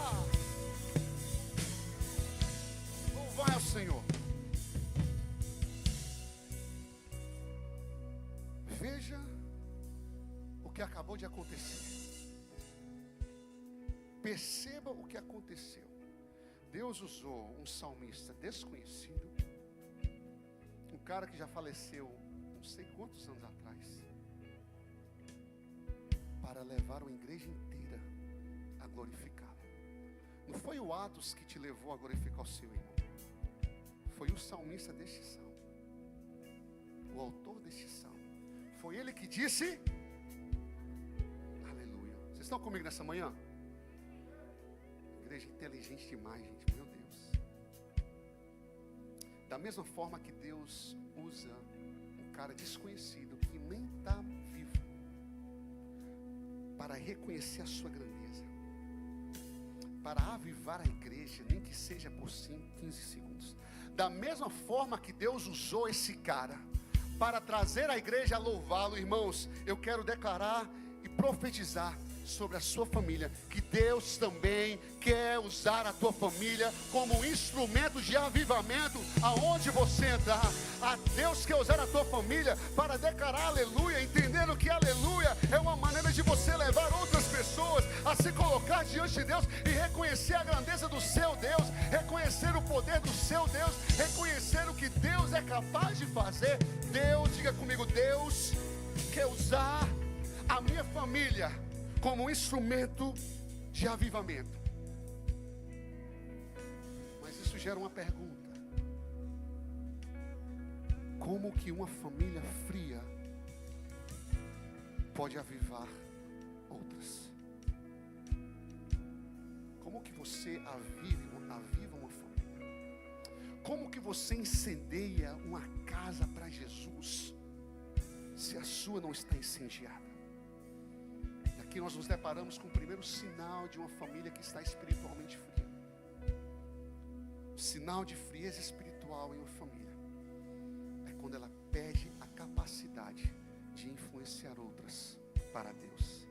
louvai ao Senhor. Veja o que acabou de acontecer. Perceba o que aconteceu. Deus usou um salmista desconhecido, um cara que já faleceu não sei quantos anos atrás, para levar uma igreja inteira a glorificá-lo. Não foi o Atos que te levou a glorificar o seu irmão, foi o salmista deste salmo, o autor deste salmo. Foi ele que disse aleluia. Vocês estão comigo nessa manhã? Igreja inteligente demais, gente, meu Deus. Da mesma forma que Deus usa um cara desconhecido que nem está vivo para reconhecer a sua grandeza, para avivar a igreja, nem que seja por 15 segundos. Da mesma forma que Deus usou esse cara para trazer a igreja a louvá-lo, irmãos, eu quero declarar e profetizar sobre a sua família, que Deus também quer usar a tua família como um instrumento de avivamento aonde você entrar. Deus quer usar a tua família para declarar aleluia, entendendo que aleluia é uma maneira de você levar outras pessoas a se colocar diante de Deus e reconhecer a grandeza do seu Deus, reconhecer o poder do seu Deus, reconhecer o que Deus é capaz de fazer. Deus, diga comigo, Deus quer usar a minha família como um instrumento de avivamento. Mas isso gera uma pergunta: como que uma família fria pode avivar outras? Como que você aviva uma família? Como que você incendeia uma casa para Jesus se a sua não está incendiada? Aqui nós nos deparamos com o primeiro sinal de uma família que está espiritualmente fria. O sinal de frieza espiritual em uma família é quando ela perde a capacidade de influenciar outras para Deus.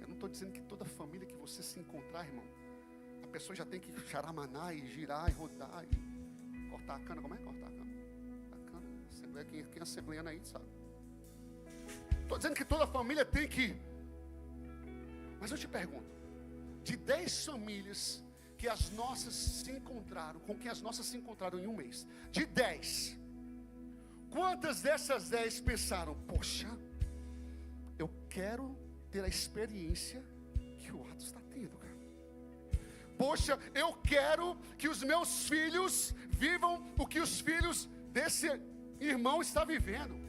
Eu não estou dizendo que toda família que você se encontrar, irmão, a pessoa já tem que charamanar e girar e rodar e cortar a cana. Como é cortar a cana? A cana, assembleia, quem é assembleando aí sabe. Estou dizendo que toda família tem que. Mas eu te pergunto, de 10 famílias que as nossas se encontraram, com quem as nossas se encontraram em um mês, de 10, quantas dessas 10 pensaram, poxa, eu quero ter a experiência que o Atos está tendo, cara. Poxa, eu quero que os meus filhos vivam o que os filhos desse irmão estão vivendo.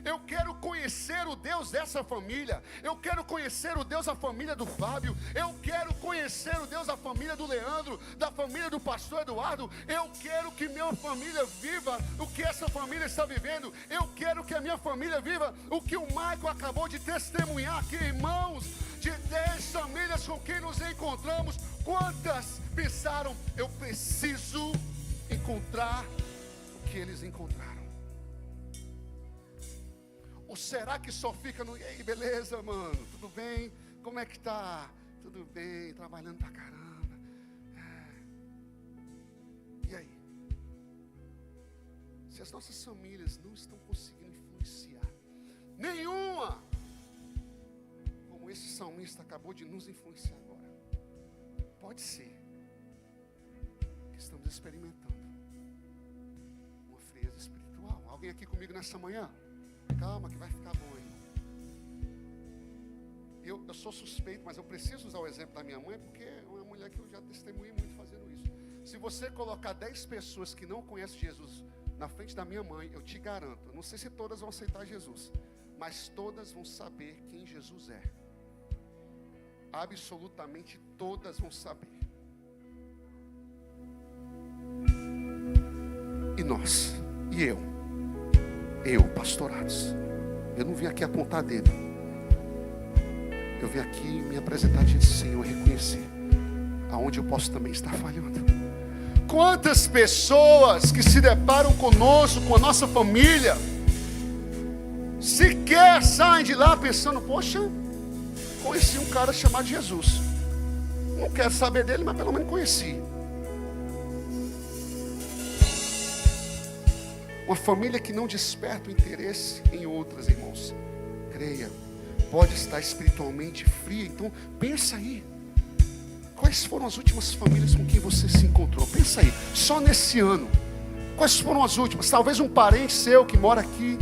Eu quero conhecer o Deus dessa família. Eu quero conhecer o Deus da família do Fábio. Eu quero conhecer o Deus da família do Leandro, da família do pastor Eduardo. Eu quero que minha família viva o que essa família está vivendo. Eu quero que a minha família viva o que o Michael acabou de testemunhar aqui, irmãos. De 10 famílias com quem nos encontramos, quantas pensaram: eu preciso encontrar o que eles encontraram? Ou será que só fica no: e aí, beleza, mano? Tudo bem? Como é que tá? Tudo bem, trabalhando pra caramba. E aí? Se as nossas famílias não estão conseguindo influenciar nenhuma, como esse salmista acabou de nos influenciar agora, pode ser que estamos experimentando uma frieza espiritual. Alguém aqui comigo nessa manhã? Calma que vai ficar bom aí. Eu sou suspeito, mas eu preciso usar o exemplo da minha mãe, porque é uma mulher que eu já testemunhei muito fazendo isso. Se você colocar 10 pessoas que não conhecem Jesus na frente da minha mãe, eu te garanto, não sei se todas vão aceitar Jesus, mas todas vão saber quem Jesus é. Absolutamente todas vão saber. E nós, e eu, pastorados, eu não vim aqui apontar dedo. Eu vim aqui me apresentar diante do Senhor, reconhecer aonde eu posso também estar falhando. Quantas pessoas que se deparam conosco, com a nossa família, sequer saem de lá pensando: poxa, conheci um cara chamado Jesus. Não quero saber dele, mas pelo menos conheci. Uma família que não desperta o interesse em outras, irmãos, creia, pode estar espiritualmente fria. Então pensa aí, quais foram as últimas famílias com quem você se encontrou? Pensa aí, só nesse ano, quais foram as últimas? Talvez um parente seu que mora aqui,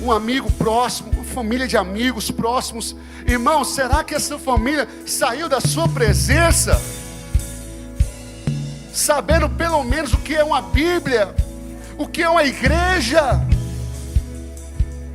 um amigo próximo, uma família de amigos próximos. Irmão, será que essa família saiu da sua presença sabendo pelo menos o que é uma Bíblia, o que é uma igreja?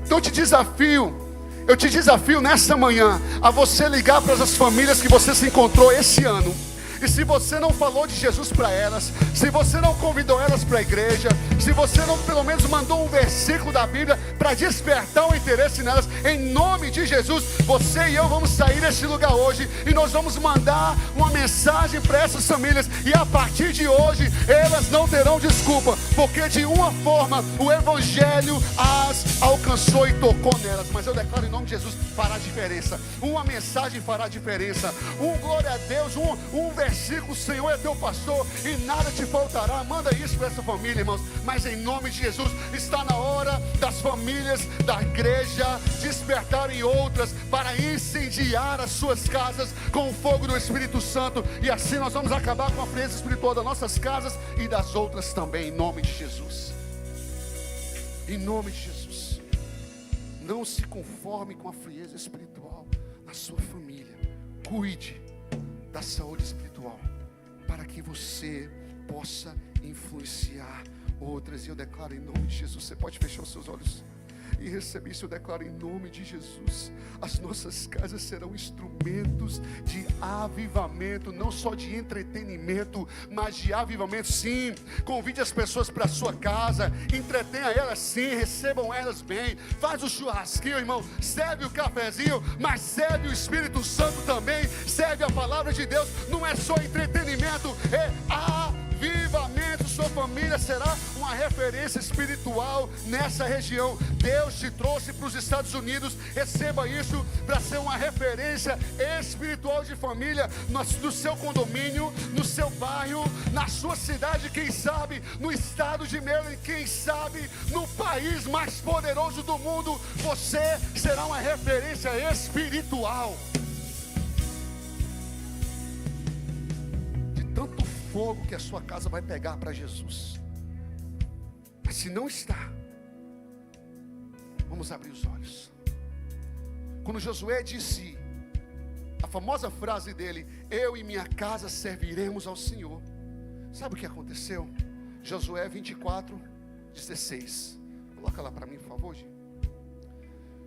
Então eu te desafio nessa manhã a você ligar para as famílias que você se encontrou esse ano. E se você não falou de Jesus para elas, se você não convidou elas para a igreja, se você não pelo menos mandou um versículo da Bíblia para despertar o interesse nelas, em nome de Jesus, você e eu vamos sair desse lugar hoje e nós vamos mandar uma mensagem para essas famílias. E a partir de hoje elas não terão desculpa, porque de uma forma o Evangelho as alcançou e tocou nelas. Mas eu declaro em nome de Jesus, fará diferença. Uma mensagem fará diferença. Um glória a Deus, um versículo: o Senhor é teu pastor e nada te faltará. Manda isso para essa família, irmãos. Mas em nome de Jesus, está na hora das famílias da igreja despertarem outras para incendiar as suas casas com o fogo do Espírito Santo. E assim nós vamos acabar com a frieza espiritual das nossas casas e das outras também, em nome de Jesus. Em nome de Jesus. Não se conforme com a frieza espiritual na sua família. Cuide da saúde espiritual, para que você possa influenciar outras. E eu declaro em nome de Jesus, você pode fechar os seus olhos e receber isso. Eu declaro em nome de Jesus, as nossas casas serão instrumentos de avivamento, não só de entretenimento, mas de avivamento. Sim, convide as pessoas para a sua casa, entretenha elas sim, recebam elas bem, faz o churrasquinho, irmão, serve o cafezinho, mas serve o Espírito Santo também, serve a palavra de Deus. Não é só entretenimento, é avivamento. Sua família será uma referência espiritual nessa região. Deus te trouxe para os Estados Unidos, receba isso, para ser uma referência espiritual de família no seu condomínio, no seu bairro, na sua cidade, quem sabe no estado de Maryland, quem sabe no país mais poderoso do mundo. Você será uma referência espiritual. De tanto fogo que a sua casa vai pegar para Jesus. Mas se não está, vamos abrir os olhos. Quando Josué disse a famosa frase dele: eu e minha casa serviremos ao Senhor, sabe o que aconteceu? Josué 24:16. Coloca lá para mim, por favor, Gi.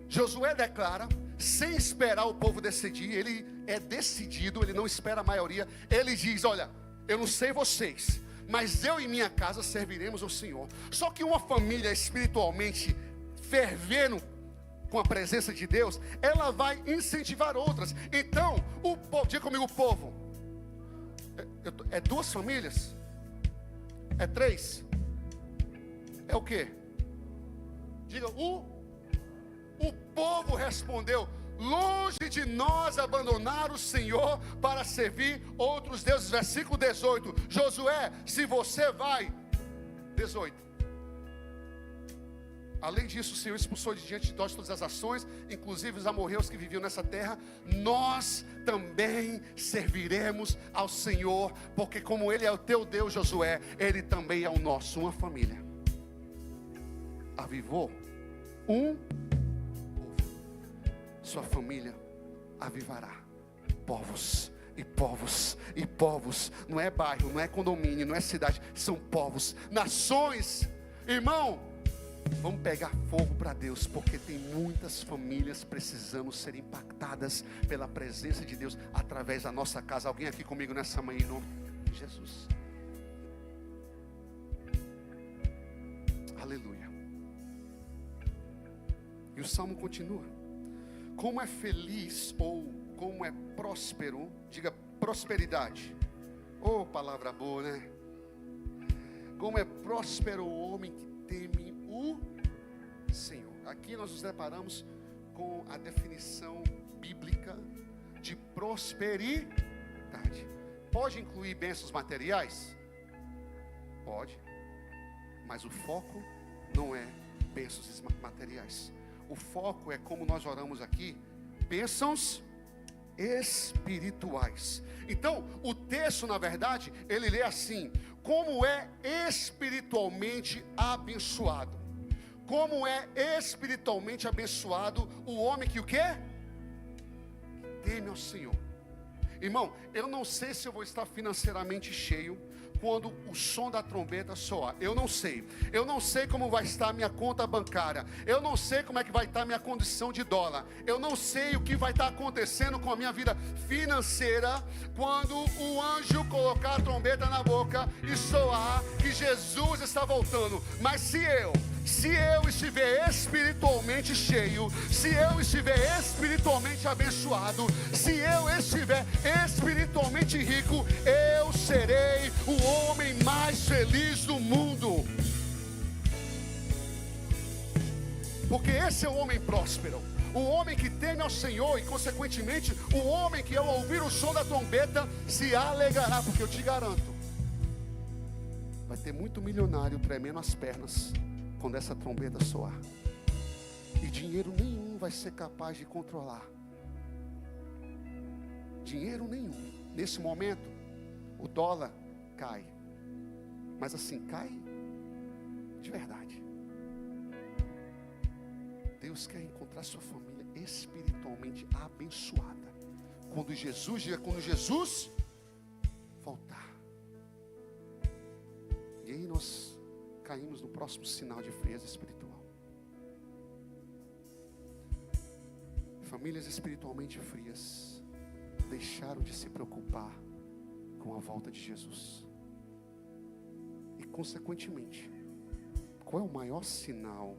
Josué declara, sem esperar o povo decidir, ele é decidido, ele não espera a maioria. Ele diz, olha, eu não sei vocês, mas eu e minha casa serviremos ao Senhor. Só que uma família espiritualmente fervendo com a presença de Deus, ela vai incentivar outras. Então, o povo, diga comigo, o povo. É 2 famílias? É 3? É o quê? Diga, o povo respondeu, longe de nós abandonar o Senhor para servir outros deuses. Versículo 18, Josué, se você vai, 18. Além disso, o Senhor expulsou de diante de nós todas as ações, inclusive os amorreus que viviam nessa terra. Nós também serviremos ao Senhor, porque como Ele é o teu Deus, Josué, Ele também é o nosso. Uma família avivou um povo. Sua família avivará povos e povos e povos. Não é bairro, não é condomínio, não é cidade, são povos, nações. Irmão, vamos pegar fogo para Deus, porque tem muitas famílias precisando ser impactadas pela presença de Deus através da nossa casa. Alguém aqui comigo nessa manhã, em nome de Jesus? Aleluia. E o salmo continua. Como é feliz ou como é próspero, diga prosperidade. Oh, palavra boa, né? Como é próspero o homem que teme o Senhor. Aqui nós nos deparamos com a definição bíblica de prosperidade. Pode incluir bênçãos materiais? Pode. Mas o foco não é bênçãos materiais. O foco é, como nós oramos aqui, bênçãos espirituais. Então, o texto, na verdade, ele lê assim: como é espiritualmente abençoado. Como é espiritualmente abençoado o homem que o quê? Teme ao Senhor. Irmão, eu não sei se eu vou estar financeiramente cheio quando o som da trombeta soar. Eu não sei como vai estar a minha conta bancária. Eu não sei como é que vai estar a minha condição de dólar. Eu não sei o que vai estar acontecendo com a minha vida financeira quando o anjo colocar a trombeta na boca e soar que Jesus está voltando. Mas se eu estiver espiritualmente cheio, se eu estiver espiritualmente abençoado, se eu estiver espiritualmente rico, eu serei o homem mais feliz do mundo. Porque esse é o homem próspero, o homem que teme ao Senhor, e consequentemente o homem que ao ouvir o som da trombeta se alegrará. Porque eu te garanto, vai ter muito milionário tremendo as pernas quando essa trombeta soar, e dinheiro nenhum vai ser capaz de controlar. Dinheiro nenhum. Nesse momento o dólar cai, mas assim, cai de verdade. Deus quer encontrar sua família espiritualmente abençoada quando Jesus voltar. E aí nós caímos no próximo sinal de frieza espiritual. Famílias espiritualmente frias deixaram de se preocupar com a volta de Jesus. E consequentemente, qual é o maior sinal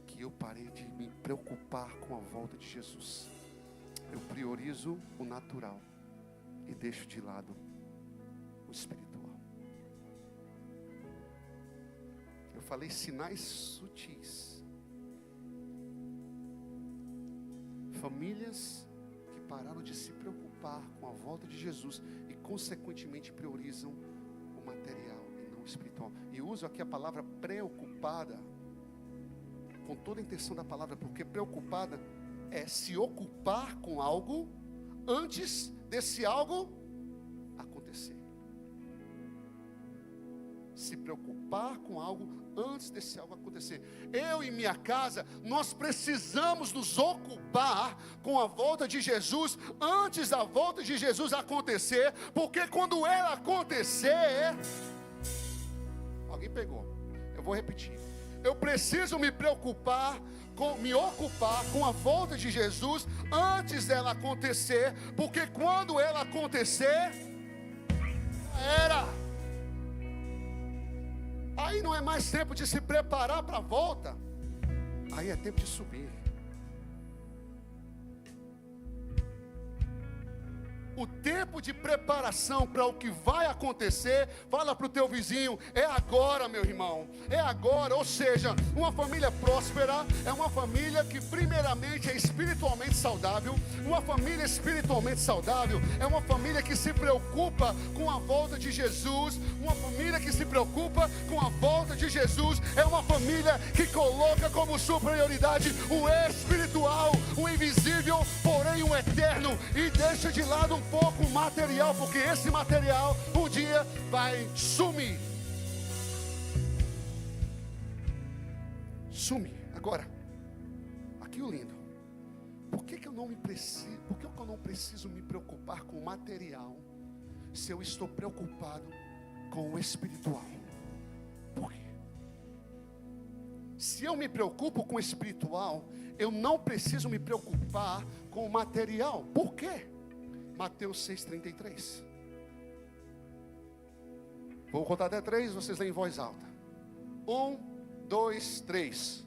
que eu parei de me preocupar com a volta de Jesus? Eu priorizo o natural e deixo de lado o espiritual. Eu falei sinais sutis. Famílias que pararam de se preocupar com a volta de Jesus e consequentemente priorizam o material e não o espiritual. E uso aqui a palavra preocupada com toda a intenção da palavra, porque preocupada é se ocupar com algo antes desse algo acontecer. Se preocupar com algo antes desse algo acontecer. Eu e minha casa, nós precisamos nos ocupar com a volta de Jesus antes da volta de Jesus acontecer, porque quando ela acontecer, alguém pegou, eu vou repetir. eu preciso me ocupar com a volta de Jesus antes dela acontecer, porque quando ela acontecer, era. Aí não é mais tempo de se preparar para a volta, aí é tempo de subir. O tempo de preparação para o que vai acontecer, fala para o teu vizinho, é agora, meu irmão, é agora. Ou seja, uma família próspera é uma família que primeiramente é espiritualmente saudável. Uma família espiritualmente saudável é uma família que se preocupa com a volta de Jesus. Uma família que se preocupa com a volta de Jesus é uma família que coloca como sua prioridade o espiritual, o invisível, porém o eterno, e deixa de lado um pouco o material, porque esse material um dia vai sumir. Sumir. Agora, aqui o lindo. Por que eu não preciso me preocupar com o material se eu estou preocupado com o espiritual? Por quê? Se eu me preocupo com o espiritual, eu não preciso me preocupar com o material. Por quê? Mateus 6,33. Vou contar até 3, vocês leem em voz alta. 1, 2, 3.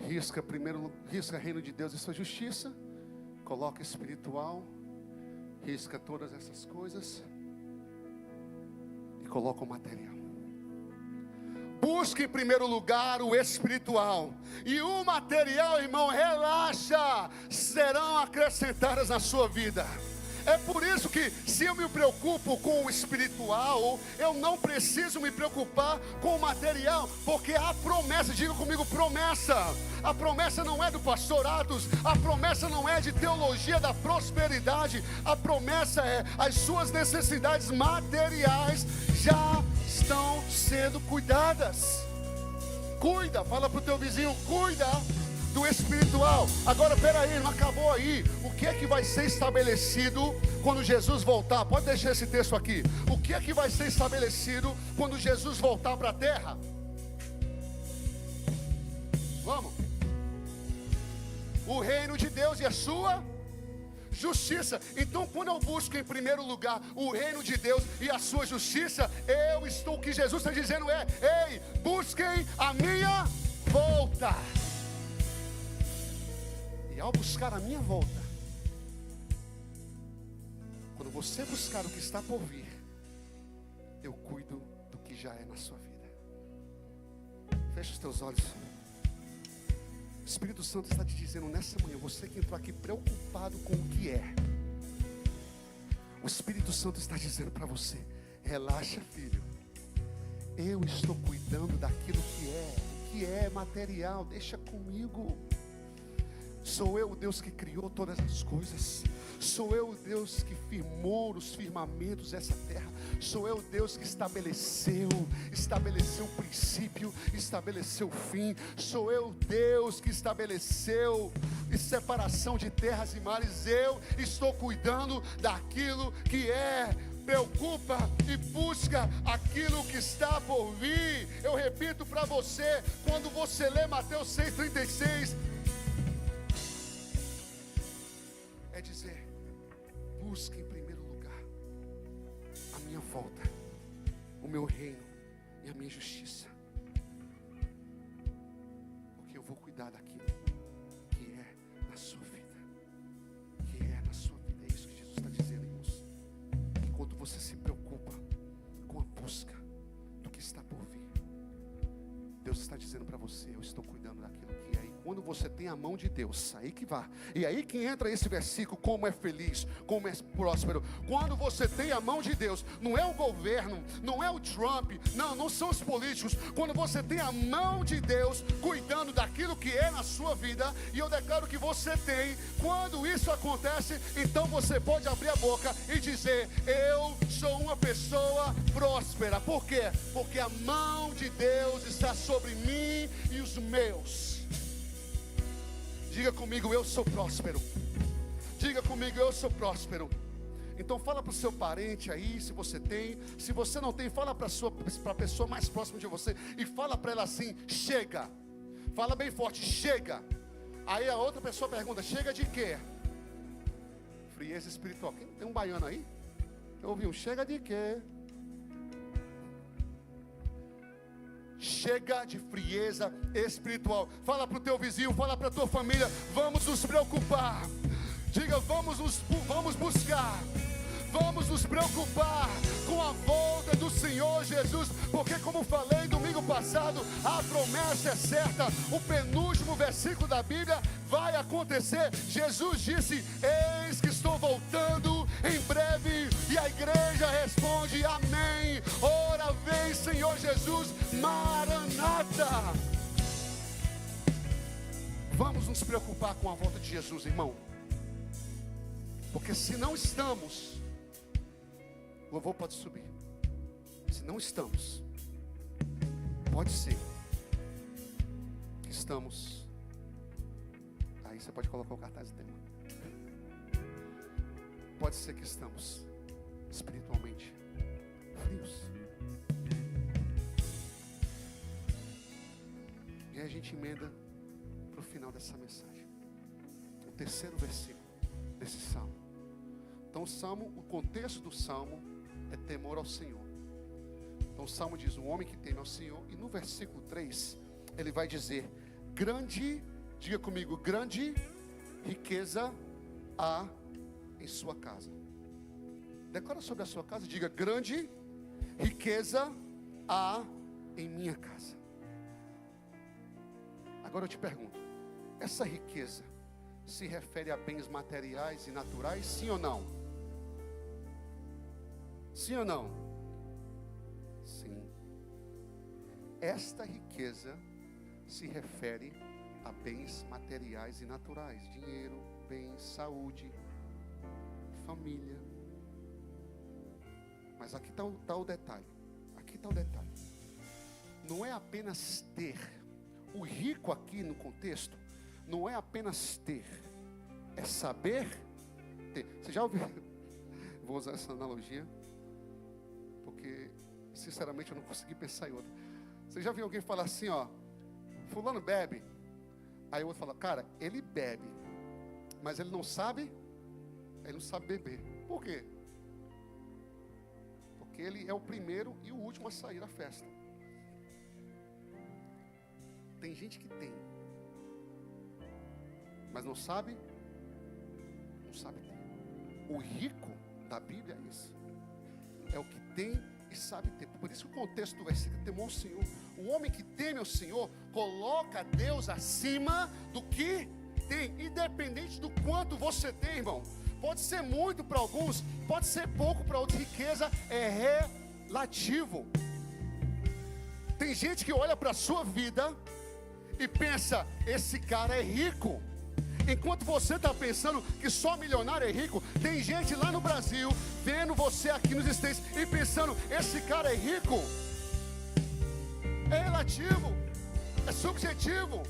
Risca reino de Deus e sua justiça. Coloca espiritual. Risca todas essas coisas e coloca o material. Busque em primeiro lugar o espiritual, e o material, irmão, relaxa, serão acrescentadas na sua vida. É por isso que, se eu me preocupo com o espiritual, eu não preciso me preocupar com o material, porque a promessa, diga comigo, promessa. A promessa não é do pastor Atos, a promessa não é de teologia da prosperidade, a promessa é: as suas necessidades materiais já estão sendo cuidadas. Cuida, fala para o teu vizinho, cuida do espiritual. Agora, peraí, não acabou aí. O que é que vai ser estabelecido quando Jesus voltar? Pode deixar esse texto aqui. O que é que vai ser estabelecido quando Jesus voltar para a terra? Vamos. O reino de Deus e a sua justiça. Então, quando eu busco em primeiro lugar o reino de Deus e a sua justiça, o que Jesus está dizendo é: ei, busquem a minha volta. E ao buscar a minha volta, quando você buscar o que está por vir, eu cuido do que já é na sua vida. Fecha os teus olhos. O Espírito Santo está te dizendo nessa manhã, você que entrou aqui preocupado com o que é, o Espírito Santo está dizendo para você: relaxa, filho, eu estou cuidando daquilo que é material, deixa comigo. Sou eu o Deus que criou todas as coisas. Sou eu o Deus que firmou os firmamentos dessa terra. Sou eu o Deus que estabeleceu o princípio, estabeleceu o fim. Sou eu o Deus que estabeleceu a separação de terras e mares. Eu estou cuidando daquilo que é. Preocupa e busca aquilo que está por vir. Eu repito para você, quando você lê Mateus 6,36, é dizer: busque em primeiro lugar a minha volta, o meu reino e a minha justiça, porque eu vou cuidar daquilo que é na sua vida, que é na sua vida. É isso que Jesus está dizendo, irmãos. Enquanto você se preocupa com a busca do que está por vir, Deus está dizendo para você: eu estou cuidando daquilo que é. Quando você tem a mão de Deus, aí que vai. E aí que entra esse versículo, como é feliz, como é próspero. Quando você tem a mão de Deus, não é o governo, não é o Trump, não são os políticos. Quando você tem a mão de Deus cuidando daquilo que é na sua vida, e eu declaro que você tem, quando isso acontece, então você pode abrir a boca e dizer: eu sou uma pessoa próspera. Por quê? Porque a mão de Deus está sobre mim e os meus. Diga comigo, eu sou próspero. Diga comigo, eu sou próspero. Então fala para o seu parente aí, se você tem. Se você não tem, fala para a pessoa mais próxima de você. E fala para ela assim, chega. Fala bem forte, chega. Aí a outra pessoa pergunta, chega de quê? Frieza espiritual. Tem um baiano aí? Eu ouvi um, chega de quê? Chega de frieza espiritual. Fala para o teu vizinho, fala para a tua família. Vamos nos preocupar. Diga, vamos buscar. Vamos nos preocupar com a volta do Senhor Jesus. Porque como falei domingo passado, a promessa é certa. O penúltimo versículo da Bíblia vai acontecer. Jesus disse, eis que estou voltando em breve. E a igreja responde, amém. Ora vem Senhor Jesus, Maranata. Vamos nos preocupar com a volta de Jesus, irmão. Porque se não estamos, o louvor pode subir. Se não estamos, pode ser que estamos. Aí você pode colocar o cartaz do tema. Pode ser que estamos espiritualmente frios. E aí a gente emenda para o final dessa mensagem. O terceiro versículo desse salmo. Então o contexto do salmo é temor ao Senhor. Então o salmo diz, um homem que teme ao Senhor. E no versículo 3, ele vai dizer, grande, diga comigo, grande riqueza há em sua casa. Declara sobre a sua casa, diga, grande riqueza há em minha casa. Agora eu te pergunto, essa riqueza se refere a bens materiais e naturais, sim ou não? Sim ou não? Sim. Esta riqueza se refere a bens materiais e naturais. Dinheiro, bens, saúde, família. Mas aqui está o detalhe. Aqui está o detalhe. Não é apenas ter. O rico aqui no contexto não é apenas ter. É saber ter. Você já ouviu? Vou usar essa analogia, porque sinceramente eu não consegui pensar em outra. Você já viu alguém falar assim, ó, fulano bebe? Aí o outro fala, cara, ele bebe, mas ele não sabe beber. Por quê? Porque ele é o primeiro e o último a sair da festa. Tem gente que tem, mas não sabe ter. O rico da Bíblia é esse. É o que tem e sabe ter. Por isso o contexto do versículo é temor ao Senhor. O homem que teme ao Senhor coloca Deus acima do que tem, independente do quanto você tem, irmão. Pode ser muito para alguns, pode ser pouco para outros. Riqueza é relativo. Tem gente que olha para a sua vida e pensa, esse cara é rico. Enquanto você está pensando que só milionário é rico, tem gente lá no Brasil vendo você aqui nos States e pensando, esse cara é rico. É relativo, é subjetivo.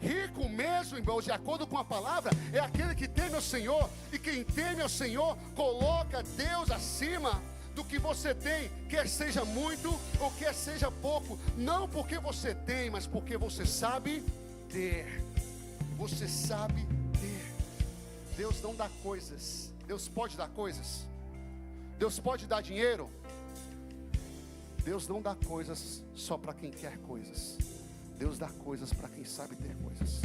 Rico mesmo, irmão, de acordo com a palavra, é aquele que teme ao Senhor. E quem teme ao Senhor coloca Deus acima do que você tem, quer seja muito ou quer seja pouco. Não porque você tem, mas porque você sabe ter. Você sabe ter. Deus não dá coisas. Deus pode dar coisas. Deus pode dar dinheiro. Deus não dá coisas só para quem quer coisas. Deus dá coisas para quem sabe ter coisas.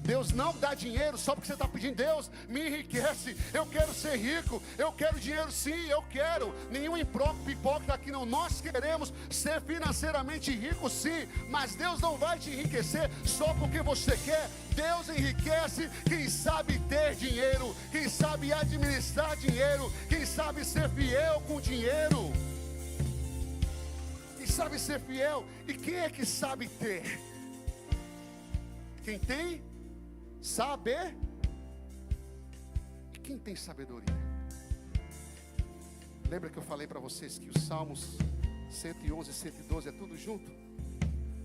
Deus não dá dinheiro só porque você está pedindo, Deus me enriquece, eu quero ser rico, eu quero dinheiro, sim, eu quero. Nenhum hipócrita aqui não. Nós queremos ser financeiramente ricos, sim, mas Deus não vai te enriquecer só porque você quer. Deus enriquece quem sabe ter dinheiro, quem sabe administrar dinheiro, quem sabe ser fiel com dinheiro. Quem sabe ser fiel. E quem é que sabe ter? Quem tem saber. E quem tem sabedoria? Lembra que eu falei para vocês que os Salmos 111 e 112 é tudo junto?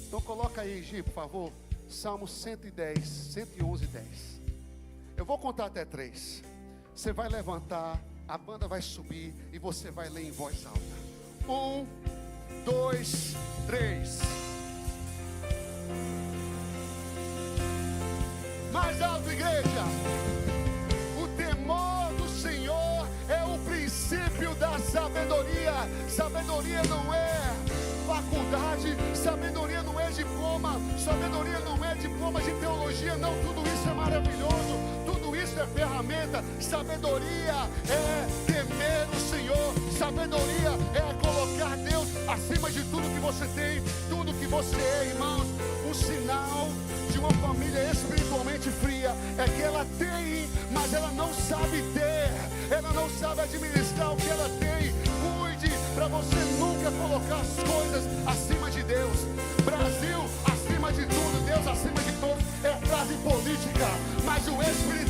Então coloca aí, Gi, por favor, Salmo 110, 111, 10. Eu vou contar até 3. Você vai levantar, a banda vai subir e você vai ler em voz alta. 1, 2, 3. Mais alto, igreja. O temor do Senhor é o princípio da sabedoria. Sabedoria não é faculdade, sabedoria não é diploma, sabedoria não é diploma de teologia, não, tudo isso é maravilhoso, tudo isso é ferramenta. Sabedoria é temer o Senhor, sabedoria é colocar Deus acima de tudo que você tem, tudo que você é, irmãos. Um sinal de uma família espiritualmente fria é que ela tem, mas ela não sabe ter, ela não sabe administrar o que ela tem. Cuide para você nunca colocar as coisas acima de Deus. Brasil acima de tudo, Deus acima de todos, é frase política, mas o Espírito